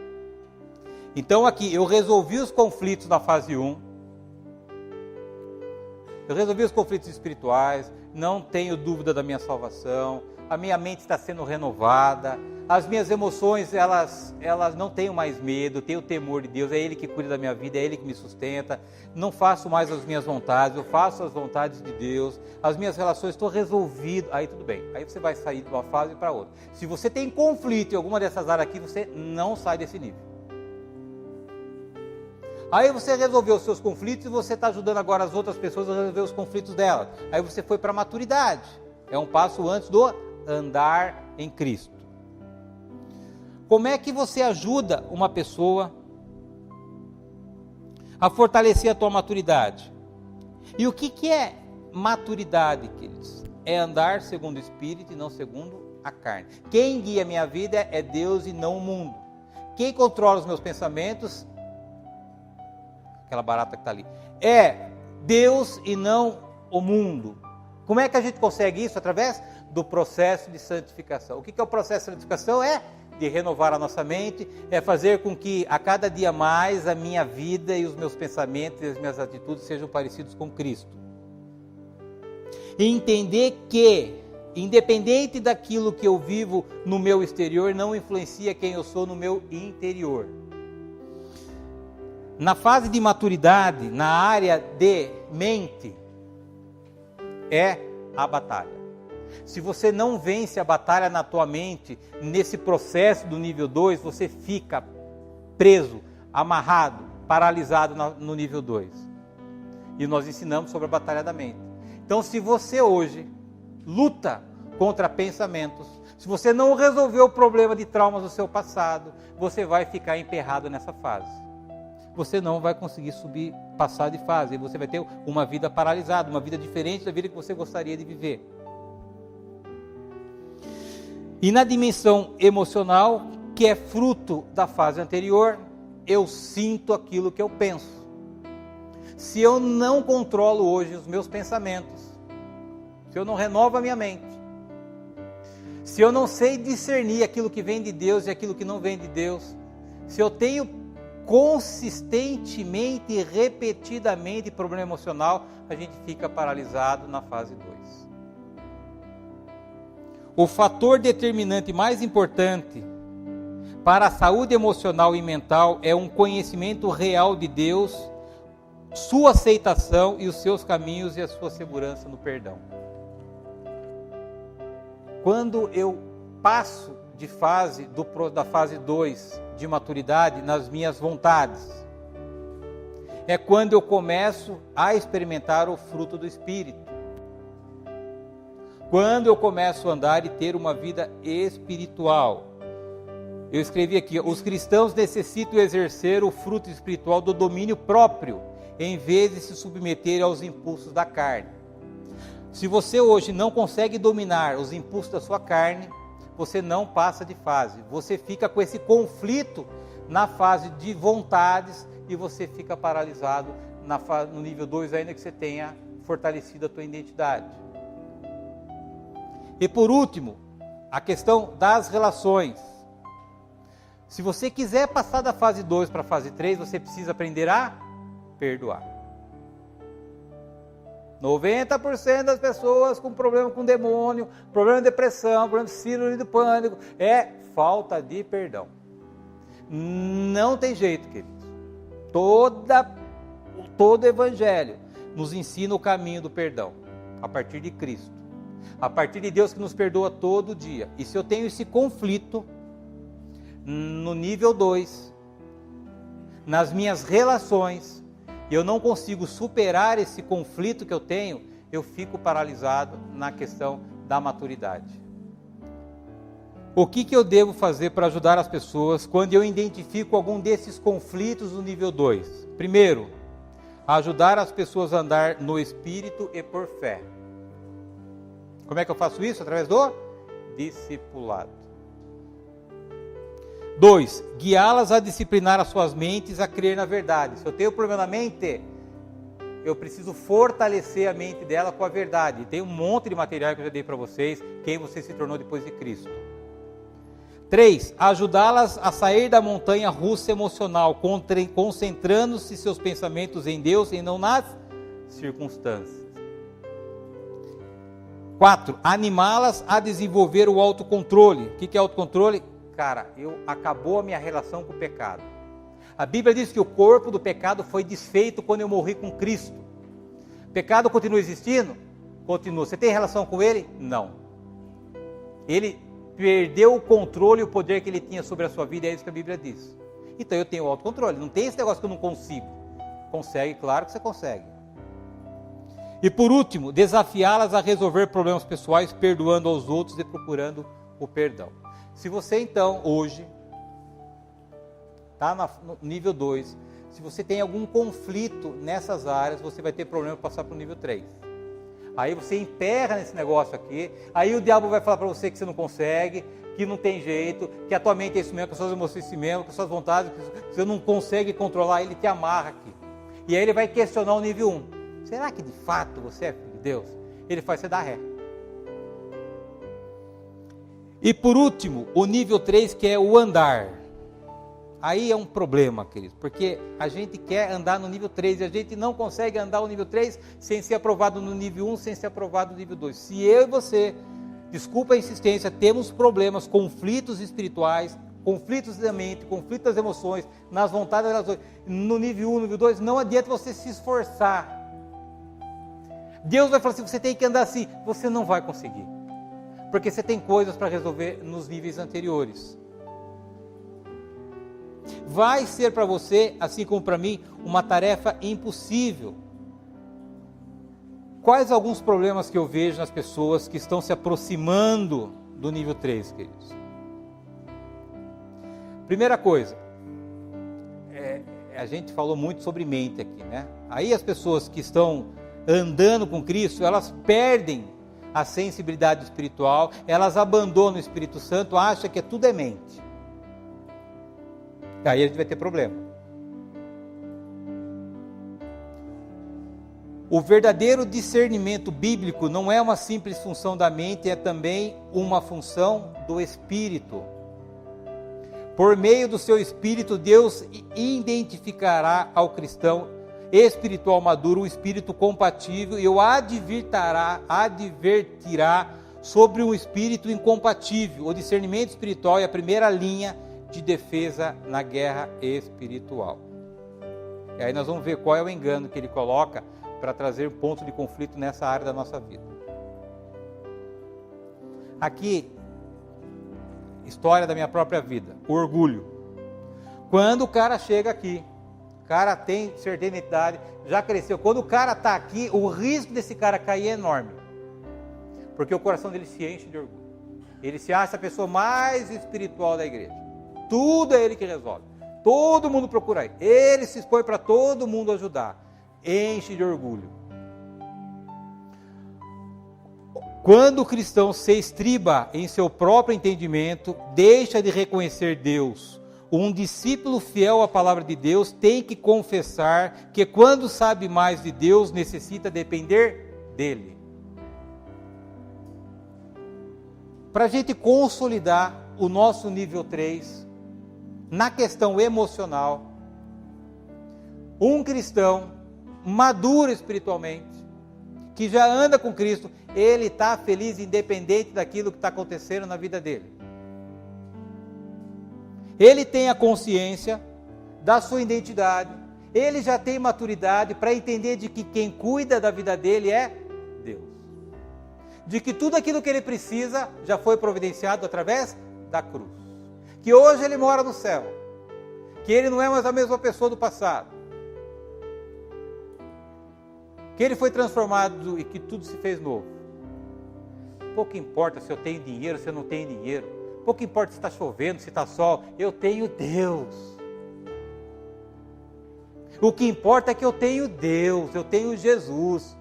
[SPEAKER 1] Então aqui, eu resolvi os conflitos na fase 1, eu resolvi os conflitos espirituais, não tenho dúvida da minha salvação, a minha mente está sendo renovada, as minhas emoções, elas não tenho mais medo, tenho temor de Deus, é Ele que cuida da minha vida, é Ele que me sustenta, não faço mais as minhas vontades, eu faço as vontades de Deus, as minhas relações, estou resolvido, aí tudo bem, aí você vai sair de uma fase para outra. Se você tem conflito em alguma dessas áreas aqui, você não sai desse nível. Aí você resolveu os seus conflitos e você está ajudando agora as outras pessoas a resolver os conflitos delas. Aí você foi para a maturidade. É um passo antes do andar em Cristo. Como é que você ajuda uma pessoa a fortalecer a tua maturidade? E o que é maturidade, queridos? É andar segundo o Espírito e não segundo a carne. Quem guia a minha vida é Deus e não o mundo. Quem controla os meus pensamentos, aquela barata que está ali, é Deus e não o mundo. Como é que a gente consegue isso? Através do processo de santificação. O que é o processo de santificação? É de renovar a nossa mente, é fazer com que a cada dia mais a minha vida e os meus pensamentos e as minhas atitudes sejam parecidos com Cristo. E entender que, independente daquilo que eu vivo no meu exterior, não influencia quem eu sou no meu interior. Na fase de maturidade, na área de mente, é a batalha. Se você não vence a batalha na tua mente, nesse processo do nível 2, você fica preso, amarrado, paralisado no nível 2. E nós ensinamos sobre a batalha da mente. Então, se você hoje luta contra pensamentos, se você não resolveu o problema de traumas do seu passado, você vai ficar emperrado nessa fase. Você não vai conseguir subir, passar de fase, e você vai ter uma vida paralisada, uma vida diferente da vida que você gostaria de viver. E na dimensão emocional, que é fruto da fase anterior, eu sinto aquilo que eu penso. Se eu não controlo hoje os meus pensamentos, se eu não renovo a minha mente, se eu não sei discernir aquilo que vem de Deus e aquilo que não vem de Deus, se eu tenho consistentemente e repetidamente problema emocional, a gente fica paralisado na fase 2. O fator determinante mais importante para a saúde emocional e mental é um conhecimento real de Deus, sua aceitação e os seus caminhos e a sua segurança no perdão. Quando eu passo de fase, da fase 2 de maturidade nas minhas vontades, é quando eu começo a experimentar o fruto do Espírito. Quando eu começo a andar e ter uma vida espiritual. Eu escrevi aqui: os cristãos necessitam exercer o fruto espiritual do domínio próprio, em vez de se submeter aos impulsos da carne. Se você hoje não consegue dominar os impulsos da sua carne, você não passa de fase. Você fica com esse conflito na fase de vontades e você fica paralisado no nível 2, ainda que você tenha fortalecido a tua identidade. E por último, a questão das relações. Se você quiser passar da fase 2 para a fase 3, você precisa aprender a perdoar. 90% das pessoas com problema com demônio, problema de depressão, problema de síndrome do pânico, é falta de perdão. Não tem jeito, queridos. Todo evangelho nos ensina o caminho do perdão, a partir de Cristo, a partir de Deus que nos perdoa todo dia. E se eu tenho esse conflito no nível 2, nas minhas relações, e eu não consigo superar esse conflito que eu tenho, eu fico paralisado na questão da maturidade. O que eu devo fazer para ajudar as pessoas quando eu identifico algum desses conflitos no nível 2? Primeiro, ajudar as pessoas a andar no Espírito e por fé. Como é que eu faço isso? Através do discipulado. 2, guiá-las a disciplinar as suas mentes a crer na verdade. Se eu tenho problema na mente, eu preciso fortalecer a mente dela com a verdade. Tem um monte de material que eu já dei para vocês, quem você se tornou depois de Cristo. 3, ajudá-las a sair da montanha russa emocional, concentrando-se seus pensamentos em Deus e não nas circunstâncias. 4, animá-las a desenvolver o autocontrole. O que é autocontrole? Cara, acabou a minha relação com o pecado. A Bíblia diz que o corpo do pecado foi desfeito quando eu morri com Cristo. O pecado continua existindo? Continua. Você tem relação com ele? Não. Ele perdeu o controle e o poder que ele tinha sobre a sua vida, é isso que a Bíblia diz. Então eu tenho autocontrole, não tem esse negócio que eu não consigo. Consegue, claro que você consegue. E por último, desafiá-las a resolver problemas pessoais, perdoando aos outros e procurando o perdão. Se você então, hoje, está no nível 2, se você tem algum conflito nessas áreas, você vai ter problema para passar para o nível 3. Aí você emperra nesse negócio aqui, aí o diabo vai falar para você que você não consegue, que não tem jeito, que a tua mente é isso mesmo, que as suas emoções é isso mesmo, que as suas vontades, que você não consegue controlar, ele te amarra aqui. E aí ele vai questionar o nível 1. Será que de fato você é filho de Deus? Ele faz você dar ré. E por último, o nível 3, que é o andar. Aí é um problema, queridos, porque a gente quer andar no nível 3 e a gente não consegue andar no nível 3 sem ser aprovado no nível 1, sem ser aprovado no nível 2. Se eu e você, desculpa a insistência, temos problemas, conflitos espirituais, conflitos da mente, conflitos das emoções, nas vontades das relações, no nível 1, no nível 2, não adianta você se esforçar. Deus vai falar assim, você tem que andar assim, você não vai conseguir. Porque você tem coisas para resolver nos níveis anteriores. Vai ser para você, assim como para mim, uma tarefa impossível. Quais alguns problemas que eu vejo nas pessoas que estão se aproximando do nível 3, queridos? Primeira coisa, a gente falou muito sobre mente aqui, né? Aí as pessoas que estão andando com Cristo, elas perdem a sensibilidade espiritual, elas abandonam o Espírito Santo, acham que tudo é mente. Aí a gente vai ter problema. O verdadeiro discernimento bíblico não é uma simples função da mente, é também uma função do Espírito. Por meio do seu Espírito, Deus identificará ao cristão espiritual maduro, um espírito compatível, e o advertirá sobre um espírito incompatível. O discernimento espiritual é a primeira linha de defesa na guerra espiritual. E aí nós vamos ver qual é o engano que ele coloca para trazer ponto de conflito nessa área da nossa vida. Aqui, história da minha própria vida, o orgulho. Quando o cara chega aqui, o cara tem certa identidade, já cresceu. Quando o cara está aqui, o risco desse cara cair é enorme. Porque o coração dele se enche de orgulho. Ele se acha a pessoa mais espiritual da igreja. tudo é Ele que resolve. Todo mundo procura Ele. Ele se expõe para todo mundo ajudar. Enche de orgulho. Quando o cristão se estriba em seu próprio entendimento, deixa de reconhecer Deus. Um discípulo fiel à palavra de Deus tem que confessar que quando sabe mais de Deus, necessita depender dEle. Para a gente consolidar o nosso nível 3, na questão emocional, um cristão maduro espiritualmente, que já anda com Cristo, ele está feliz independente daquilo que está acontecendo na vida dele. Ele tem a consciência da sua identidade, ele já tem maturidade para entender de que quem cuida da vida dele é Deus. De que tudo aquilo que ele precisa já foi providenciado através da cruz. Que hoje ele mora no céu. Que ele não é mais a mesma pessoa do passado. Que ele foi transformado e que tudo se fez novo. Pouco importa se eu tenho dinheiro, se eu não tenho dinheiro. Pouco importa se está chovendo, se está sol. Eu tenho Deus. O que importa é que eu tenho Deus, eu tenho Jesus.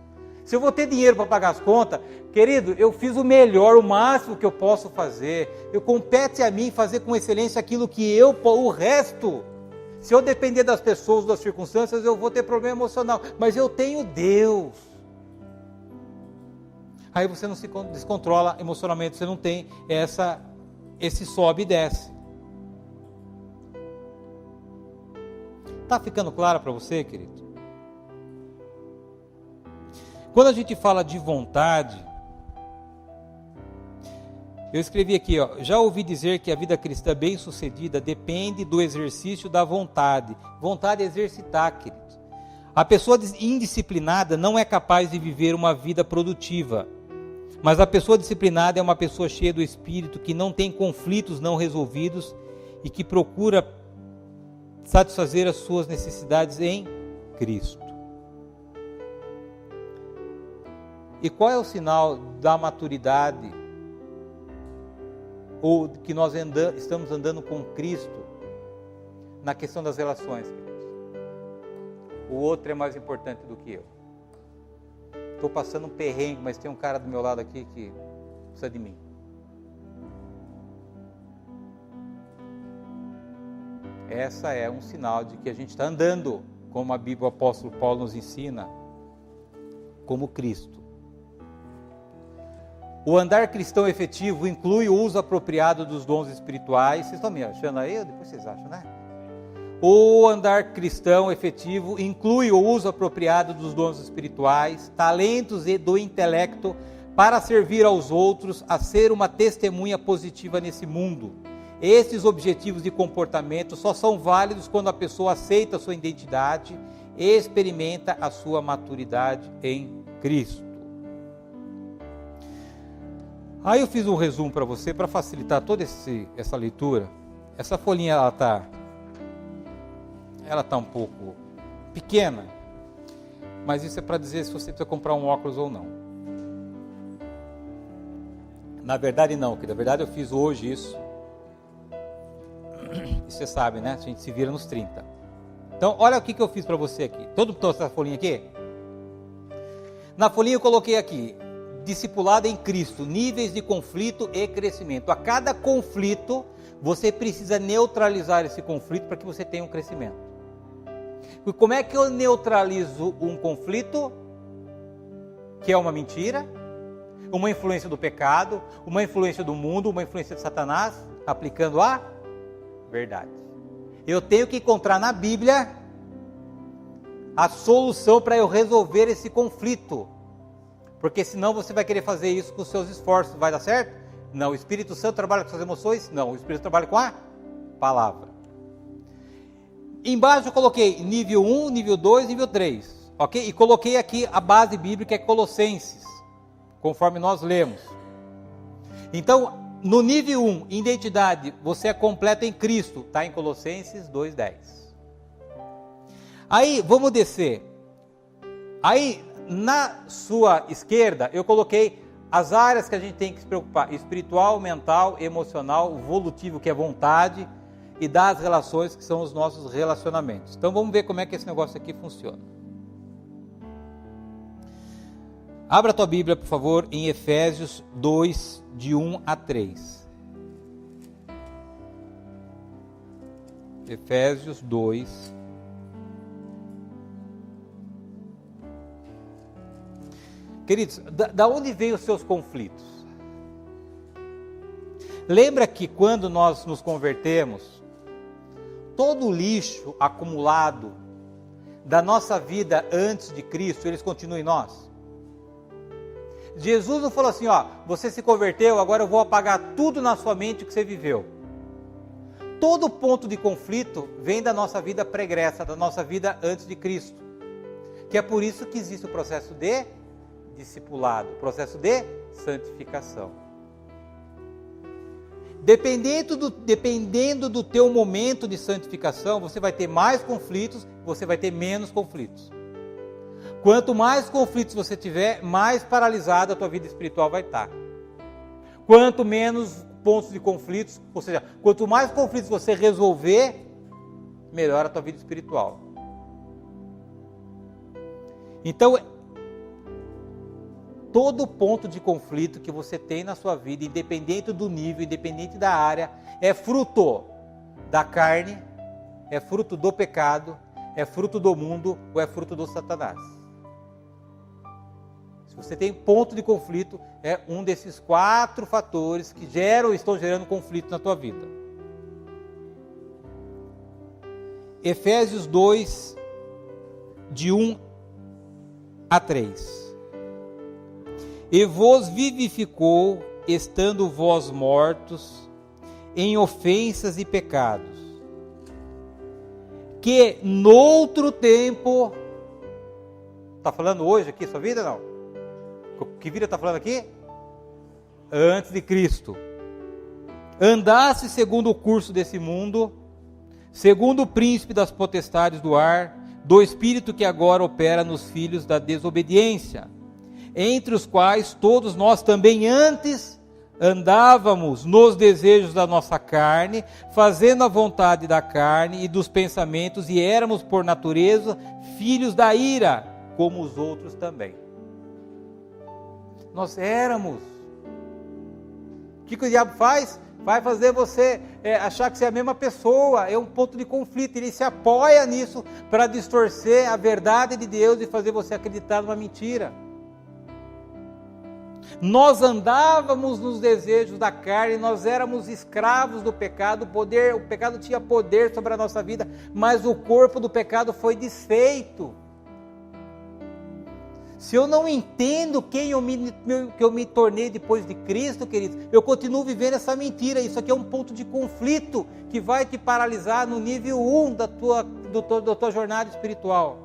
[SPEAKER 1] Se eu vou ter dinheiro para pagar as contas, querido, eu fiz o melhor, o máximo que eu posso fazer. Eu compete a mim fazer com excelência aquilo que o resto. Se eu depender das pessoas, das circunstâncias, eu vou ter problema emocional. Mas eu tenho Deus. Aí você não se descontrola emocionalmente, você não tem esse sobe e desce. Está ficando claro para você, querido? Quando a gente fala de vontade, eu escrevi aqui, já ouvi dizer que a vida cristã bem-sucedida depende do exercício da vontade. Vontade é exercitar, querido. A pessoa indisciplinada não é capaz de viver uma vida produtiva. Mas a pessoa disciplinada é uma pessoa cheia do Espírito, que não tem conflitos não resolvidos e que procura satisfazer as suas necessidades em Cristo. E qual é o sinal da maturidade ou que nós estamos andando com Cristo na questão das relações, queridos? O outro é mais importante do que eu. Estou passando um perrengue, mas tem um cara do meu lado aqui que precisa de mim. Essa é um sinal de que a gente está andando, como a Bíblia, o apóstolo Paulo nos ensina, como Cristo. O andar cristão efetivo inclui o uso apropriado dos dons espirituais. Vocês estão me achando aí? Depois vocês acham, né? O andar cristão efetivo inclui o uso apropriado dos dons espirituais, talentos e do intelecto para servir aos outros, a ser uma testemunha positiva nesse mundo. Esses objetivos de comportamento só são válidos quando a pessoa aceita a sua identidade e experimenta a sua maturidade em Cristo. Aí eu fiz um resumo para você, para facilitar toda essa leitura. Essa folhinha, ela tá um pouco pequena, mas isso é para dizer se você precisa comprar um óculos ou não. Na verdade não, que na verdade eu fiz hoje isso. E você sabe, né? A gente se vira nos 30. Então, olha o que eu fiz para você aqui. Todo mundo trouxe essa folhinha aqui? Na folhinha eu coloquei aqui: discipulado em Cristo, níveis de conflito e crescimento. A cada conflito, você precisa neutralizar esse conflito para que você tenha um crescimento. E como é que eu neutralizo um conflito? Que é uma mentira, uma influência do pecado, uma influência do mundo, uma influência de Satanás, aplicando a verdade. Eu tenho que encontrar na Bíblia a solução para eu resolver esse conflito. Porque senão você vai querer fazer isso com os seus esforços. Vai dar certo? Não. O Espírito Santo trabalha com suas emoções? Não. O Espírito trabalha com a palavra. Embaixo eu coloquei nível 1, nível 2, nível 3. Ok? E coloquei aqui a base bíblica, é Colossenses, conforme nós lemos. Então, no nível 1, identidade, você é completo em Cristo. Está em Colossenses 2:10. Aí, vamos descer. Aí, na sua esquerda, eu coloquei as áreas que a gente tem que se preocupar: espiritual, mental, emocional, volutivo, que é vontade, e das relações, que são os nossos relacionamentos. Então vamos ver como é que esse negócio aqui funciona. Abra a tua Bíblia, por favor, em Efésios 2, de 1 a 3. Efésios 2. Queridos, da onde vêm os seus conflitos? Lembra que quando nós nos convertemos, todo o lixo acumulado da nossa vida antes de Cristo, eles continuam em nós? Jesus não falou assim, ó, você se converteu, agora eu vou apagar tudo na sua mente que você viveu. Todo ponto de conflito vem da nossa vida pregressa, da nossa vida antes de Cristo. Que é por isso que existe o processo de discipulado, o processo de santificação. Dependendo do teu momento de santificação, você vai ter mais conflitos, você vai ter menos conflitos. Quanto mais conflitos você tiver, mais paralisada a tua vida espiritual vai estar. Quanto menos pontos de conflitos, ou seja, quanto mais conflitos você resolver, melhor a tua vida espiritual. Então, todo ponto de conflito que você tem na sua vida, independente do nível, independente da área, é fruto da carne, é fruto do pecado, é fruto do mundo ou é fruto do Satanás. Se você tem ponto de conflito, é um desses 4 fatores que estão gerando conflito na tua vida. Efésios 2, de 1 a 3. E vos vivificou, estando vós mortos em ofensas e pecados, que noutro tempo, está falando hoje aqui, sua vida não? Que vida está falando aqui? Antes de Cristo. Andasse segundo o curso desse mundo, segundo o príncipe das potestades do ar, do espírito que agora opera nos filhos da desobediência, entre os quais todos nós também antes andávamos nos desejos da nossa carne, fazendo a vontade da carne e dos pensamentos, e éramos por natureza filhos da ira, como os outros também. Nós éramos. O que o diabo faz? Vai fazer você achar que você é a mesma pessoa, é um ponto de conflito, ele se apoia nisso para distorcer a verdade de Deus e fazer você acreditar numa mentira. Nós andávamos nos desejos da carne, nós éramos escravos do pecado, o pecado tinha poder sobre a nossa vida, mas o corpo do pecado foi desfeito. Se eu não entendo quem eu me tornei depois de Cristo, queridos, eu continuo vivendo essa mentira. Isso aqui é um ponto de conflito que vai te paralisar no nível 1 da tua jornada espiritual.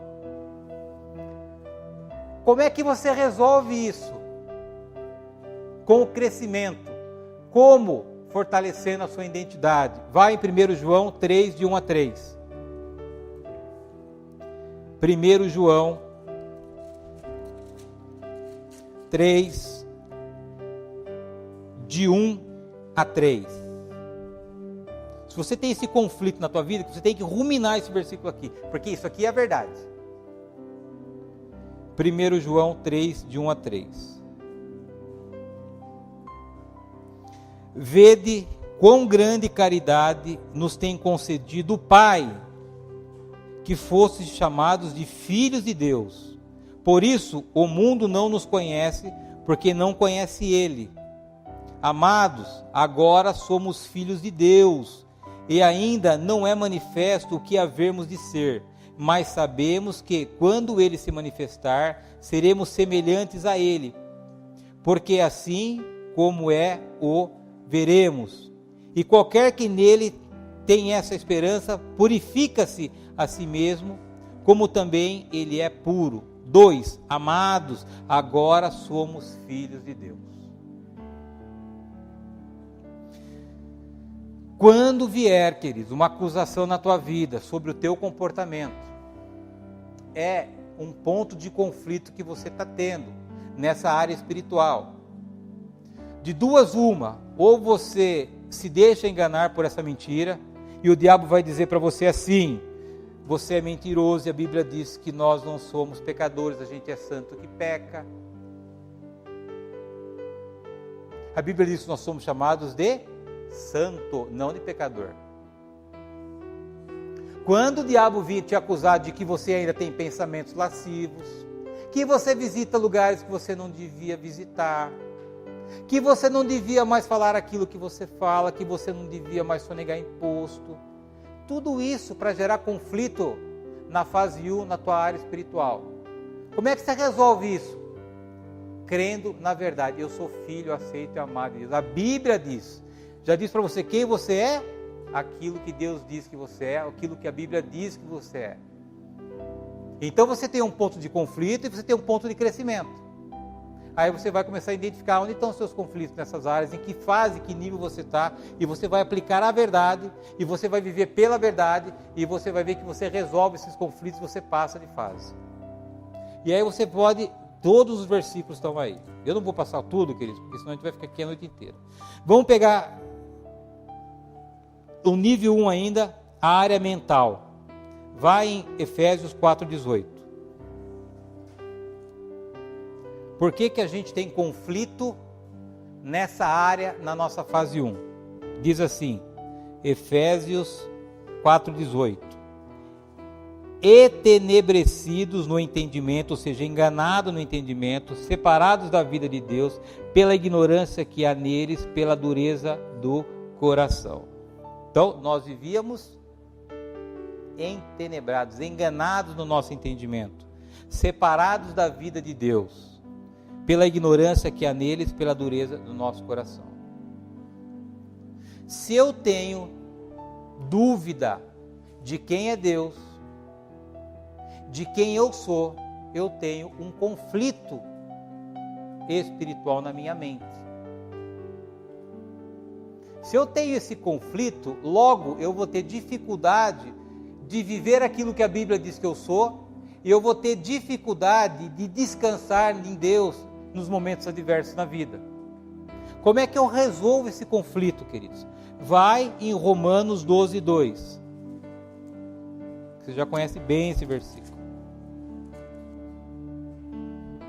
[SPEAKER 1] Como é que você resolve isso? Com o crescimento. Como? Fortalecendo a sua identidade. Vai em 1 João 3, de 1 a 3. 1 João 3, de 1 a 3. Se você tem esse conflito na tua vida, você tem que ruminar esse versículo aqui, porque isso aqui é a verdade. 1 João 3, de 1 a 3. Vede quão grande caridade nos tem concedido o Pai, que fostes chamados de filhos de Deus. Por isso, o mundo não nos conhece, porque não conhece Ele. Amados, agora somos filhos de Deus, e ainda não é manifesto o que havermos de ser, mas sabemos que, quando Ele se manifestar, seremos semelhantes a Ele, porque assim como é, o veremos. E qualquer que nele tem essa esperança, purifica-se a si mesmo, como também Ele é puro. 2. Amados, agora somos filhos de Deus. Quando vier, queridos, uma acusação na tua vida sobre o teu comportamento, é um ponto de conflito que você está tendo nessa área espiritual. De duas uma, ou você se deixa enganar por essa mentira E o diabo vai dizer para você assim: você é mentiroso, e a Bíblia diz que nós não somos pecadores, a gente é santo que peca. A Bíblia diz que nós somos chamados de santo, não de pecador. Quando o diabo vir te acusar de que você ainda tem pensamentos lascivos, que você visita lugares que você não devia visitar, que você não devia mais falar aquilo que você fala, que você não devia mais sonegar imposto, tudo isso para gerar conflito na fase 1, na tua área espiritual. Como é que você resolve isso? Crendo na verdade. Eu sou filho, aceito e amado de Deus. A Bíblia diz, já diz para você quem você é, aquilo que Deus diz que você é, aquilo que a Bíblia diz que você é. Então você tem um ponto de conflito e você tem um ponto de crescimento. Aí você vai começar a identificar onde estão os seus conflitos nessas áreas, em que fase, que nível você está, e você vai aplicar a verdade, e você vai viver pela verdade, e você vai ver que você resolve esses conflitos, você passa de fase. E aí você pode, todos os versículos estão aí. Eu não vou passar tudo, queridos, porque senão a gente vai ficar aqui a noite inteira. Vamos pegar o nível 1 ainda, a área mental. Vai em Efésios 4,18. Por que a gente tem conflito nessa área na nossa fase 1? Diz assim, Efésios 4,18. Entenebrecidos no entendimento, ou seja, enganados no entendimento, separados da vida de Deus, pela ignorância que há neles, pela dureza do coração. Então, nós vivíamos entenebrados, enganados no nosso entendimento, separados da vida de Deus, pela ignorância que há neles, pela dureza do nosso coração. Se eu tenho dúvida de quem é Deus, de quem eu sou, eu tenho um conflito espiritual na minha mente. Se eu tenho esse conflito, logo eu vou ter dificuldade de viver aquilo que a Bíblia diz que eu sou, e eu vou ter dificuldade de descansar em Deus nos momentos adversos na vida. Como é que eu resolvo esse conflito, queridos? Vai em Romanos 12:2. Você já conhece bem esse versículo.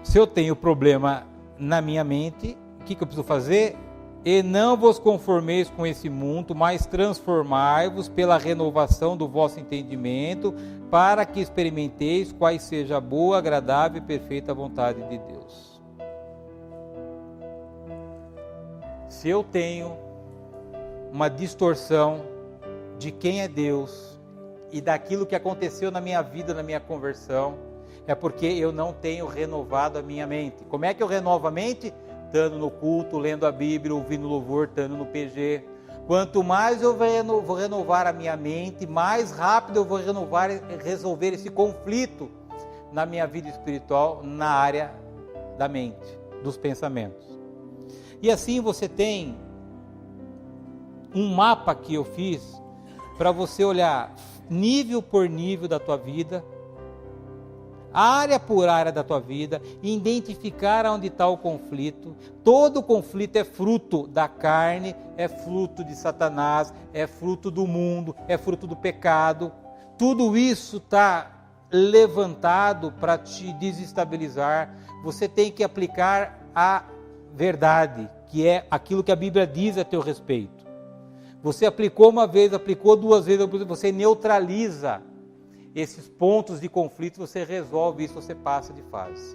[SPEAKER 1] Se eu tenho problema na minha mente, o que eu preciso fazer? E não vos conformeis com esse mundo, mas transformai-vos pela renovação do vosso entendimento, para que experimenteis quais seja a boa, agradável e perfeita vontade de Deus. Se eu tenho uma distorção de quem é Deus e daquilo que aconteceu na minha vida, na minha conversão, é porque eu não tenho renovado a minha mente. Como é que eu renovo a mente? Estando no culto, lendo a Bíblia, ouvindo louvor, estando no PG. Quanto mais eu vou renovar a minha mente, mais rápido eu vou resolver esse conflito na minha vida espiritual, na área da mente, dos pensamentos. E assim você tem um mapa que eu fiz para você olhar nível por nível da tua vida, área por área da tua vida, identificar onde está o conflito. Todo conflito é fruto da carne, é fruto de Satanás, é fruto do mundo, é fruto do pecado. Tudo isso está levantado para te desestabilizar. Você tem que aplicar a verdade, que é aquilo que a Bíblia diz a teu respeito. Você aplicou uma vez, aplicou duas vezes, você neutraliza esses pontos de conflito, você resolve isso, você passa de fase.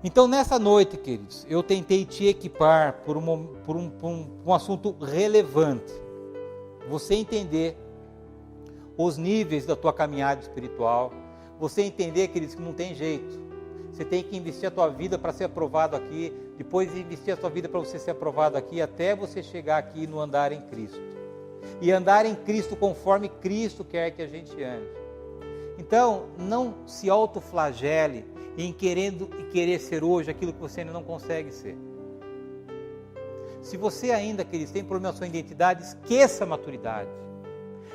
[SPEAKER 1] Então nessa noite, queridos, eu tentei te equipar por um assunto relevante. Você entender os níveis da tua caminhada espiritual, você entender, queridos, que não tem jeito. Você tem que investir a tua vida para ser aprovado aqui, depois investir a tua vida para você ser aprovado aqui, até você chegar aqui no andar em Cristo. E andar em Cristo conforme Cristo quer que a gente ande. Então, não se autoflagele em querer ser hoje aquilo que você ainda não consegue ser. Se você ainda, queridos, tem problema com a sua identidade, esqueça a maturidade.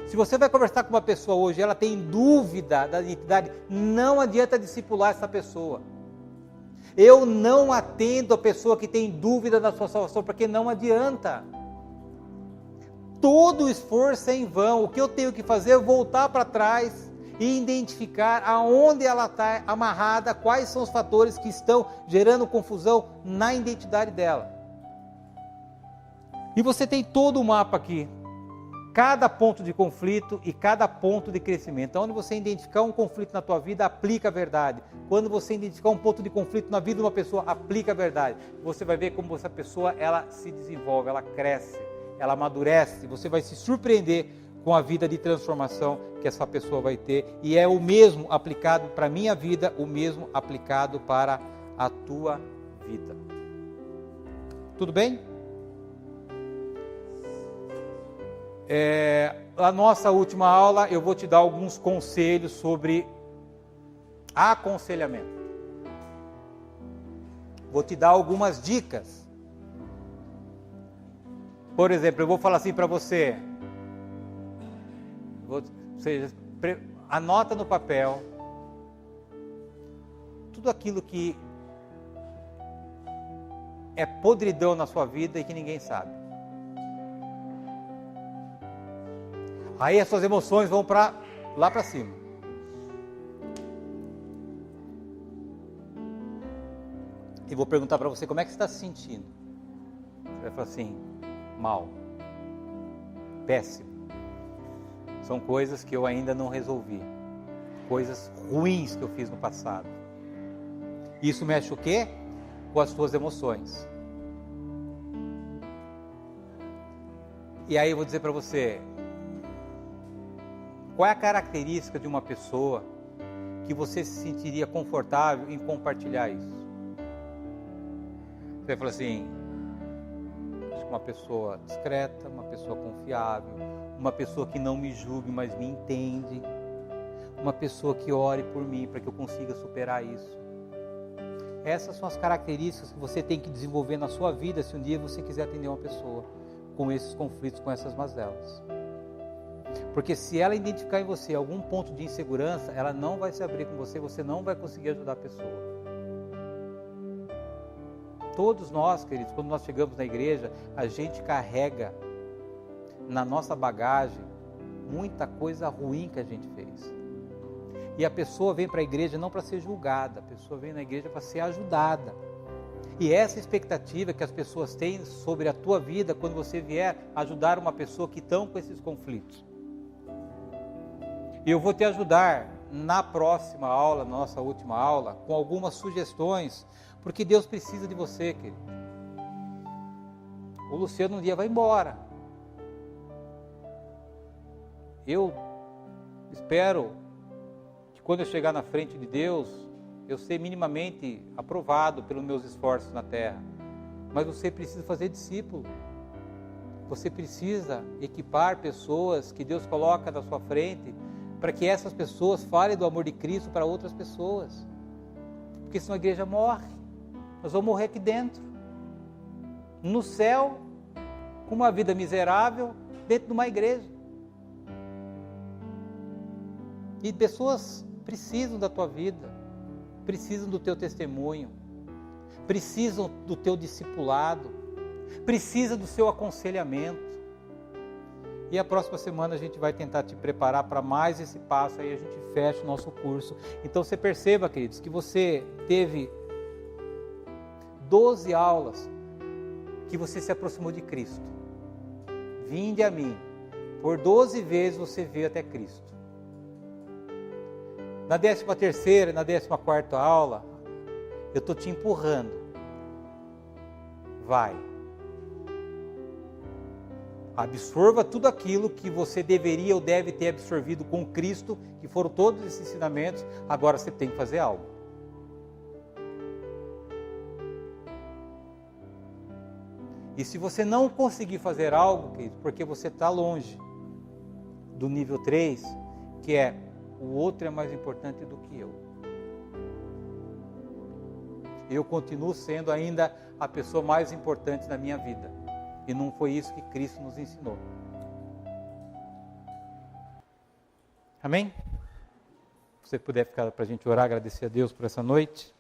[SPEAKER 1] Se você vai conversar com uma pessoa hoje, ela tem dúvida da identidade, não adianta discipular essa pessoa. Eu não atendo a pessoa que tem dúvida da sua salvação, porque não adianta. todo o esforço é em vão. O que eu tenho que fazer é voltar para trás e identificar aonde ela está amarrada, quais são os fatores que estão gerando confusão na identidade dela. E você tem todo o mapa aqui, cada ponto de conflito e cada ponto de crescimento. Então, onde você identificar um conflito na tua vida, aplica a verdade. Quando você identificar um ponto de conflito na vida de uma pessoa, aplica a verdade. Você vai ver como essa pessoa, ela se desenvolve, ela cresce, ela amadurece. Você vai se surpreender com a vida de transformação que essa pessoa vai ter. E é o mesmo aplicado para a minha vida, o mesmo aplicado para a tua vida. Tudo bem? A nossa última aula, eu vou te dar alguns conselhos sobre aconselhamento. Vou te dar algumas dicas. Por exemplo, eu vou falar assim para você. Anota no papel tudo aquilo que é podridão na sua vida e que ninguém sabe. Aí as suas emoções vão lá para cima. E vou perguntar para você, como é que você está se sentindo? Você vai falar assim, mal, péssimo. São coisas que eu ainda não resolvi. Coisas ruins que eu fiz no passado. Isso mexe o quê? Com as suas emoções. E aí eu vou dizer para você, qual é a característica de uma pessoa que você se sentiria confortável em compartilhar isso? Você vai falar assim, acho que uma pessoa discreta, uma pessoa confiável, uma pessoa que não me julgue, mas me entende, uma pessoa que ore por mim para que eu consiga superar isso. Essas são as características que você tem que desenvolver na sua vida se um dia você quiser atender uma pessoa com esses conflitos, com essas mazelas. Porque se ela identificar em você algum ponto de insegurança, ela não vai se abrir com você, você não vai conseguir ajudar a pessoa. Todos nós, queridos, quando nós chegamos na igreja, a gente carrega na nossa bagagem muita coisa ruim que a gente fez. E a pessoa vem para a igreja não para ser julgada, a pessoa vem na igreja para ser ajudada. E essa expectativa que as pessoas têm sobre a tua vida quando você vier ajudar uma pessoa que está com esses conflitos. E eu vou te ajudar na próxima aula, na nossa última aula, com algumas sugestões, porque Deus precisa de você, querido. O Luciano um dia vai embora. Eu espero que quando eu chegar na frente de Deus, eu ser minimamente aprovado pelos meus esforços na terra. Mas você precisa fazer discípulo. Você precisa equipar pessoas que Deus coloca na sua frente, para que essas pessoas falem do amor de Cristo para outras pessoas. Porque senão a igreja morre. Nós vamos morrer aqui dentro. No céu, com uma vida miserável, dentro de uma igreja. E pessoas precisam da tua vida, precisam do teu testemunho, precisam do teu discipulado, precisam do seu aconselhamento. E a próxima semana a gente vai tentar te preparar para mais esse passo, aí a gente fecha o nosso curso. Então você perceba, queridos, que você teve 12 aulas que você se aproximou de Cristo. Vinde a mim. Por 12 vezes você veio até Cristo. Na 13ª e na 14ª aula, eu estou te empurrando. Vai. Absorva tudo aquilo que você deveria ou deve ter absorvido com Cristo, que foram todos esses ensinamentos. Agora você tem que fazer algo. E se você não conseguir fazer algo, querido, porque você está longe do nível 3, que é o outro é mais importante do que eu. Eu continuo sendo ainda a pessoa mais importante na minha vida. E não foi isso que Cristo nos ensinou. Amém? Se você puder ficar para a gente orar, agradecer a Deus por essa noite.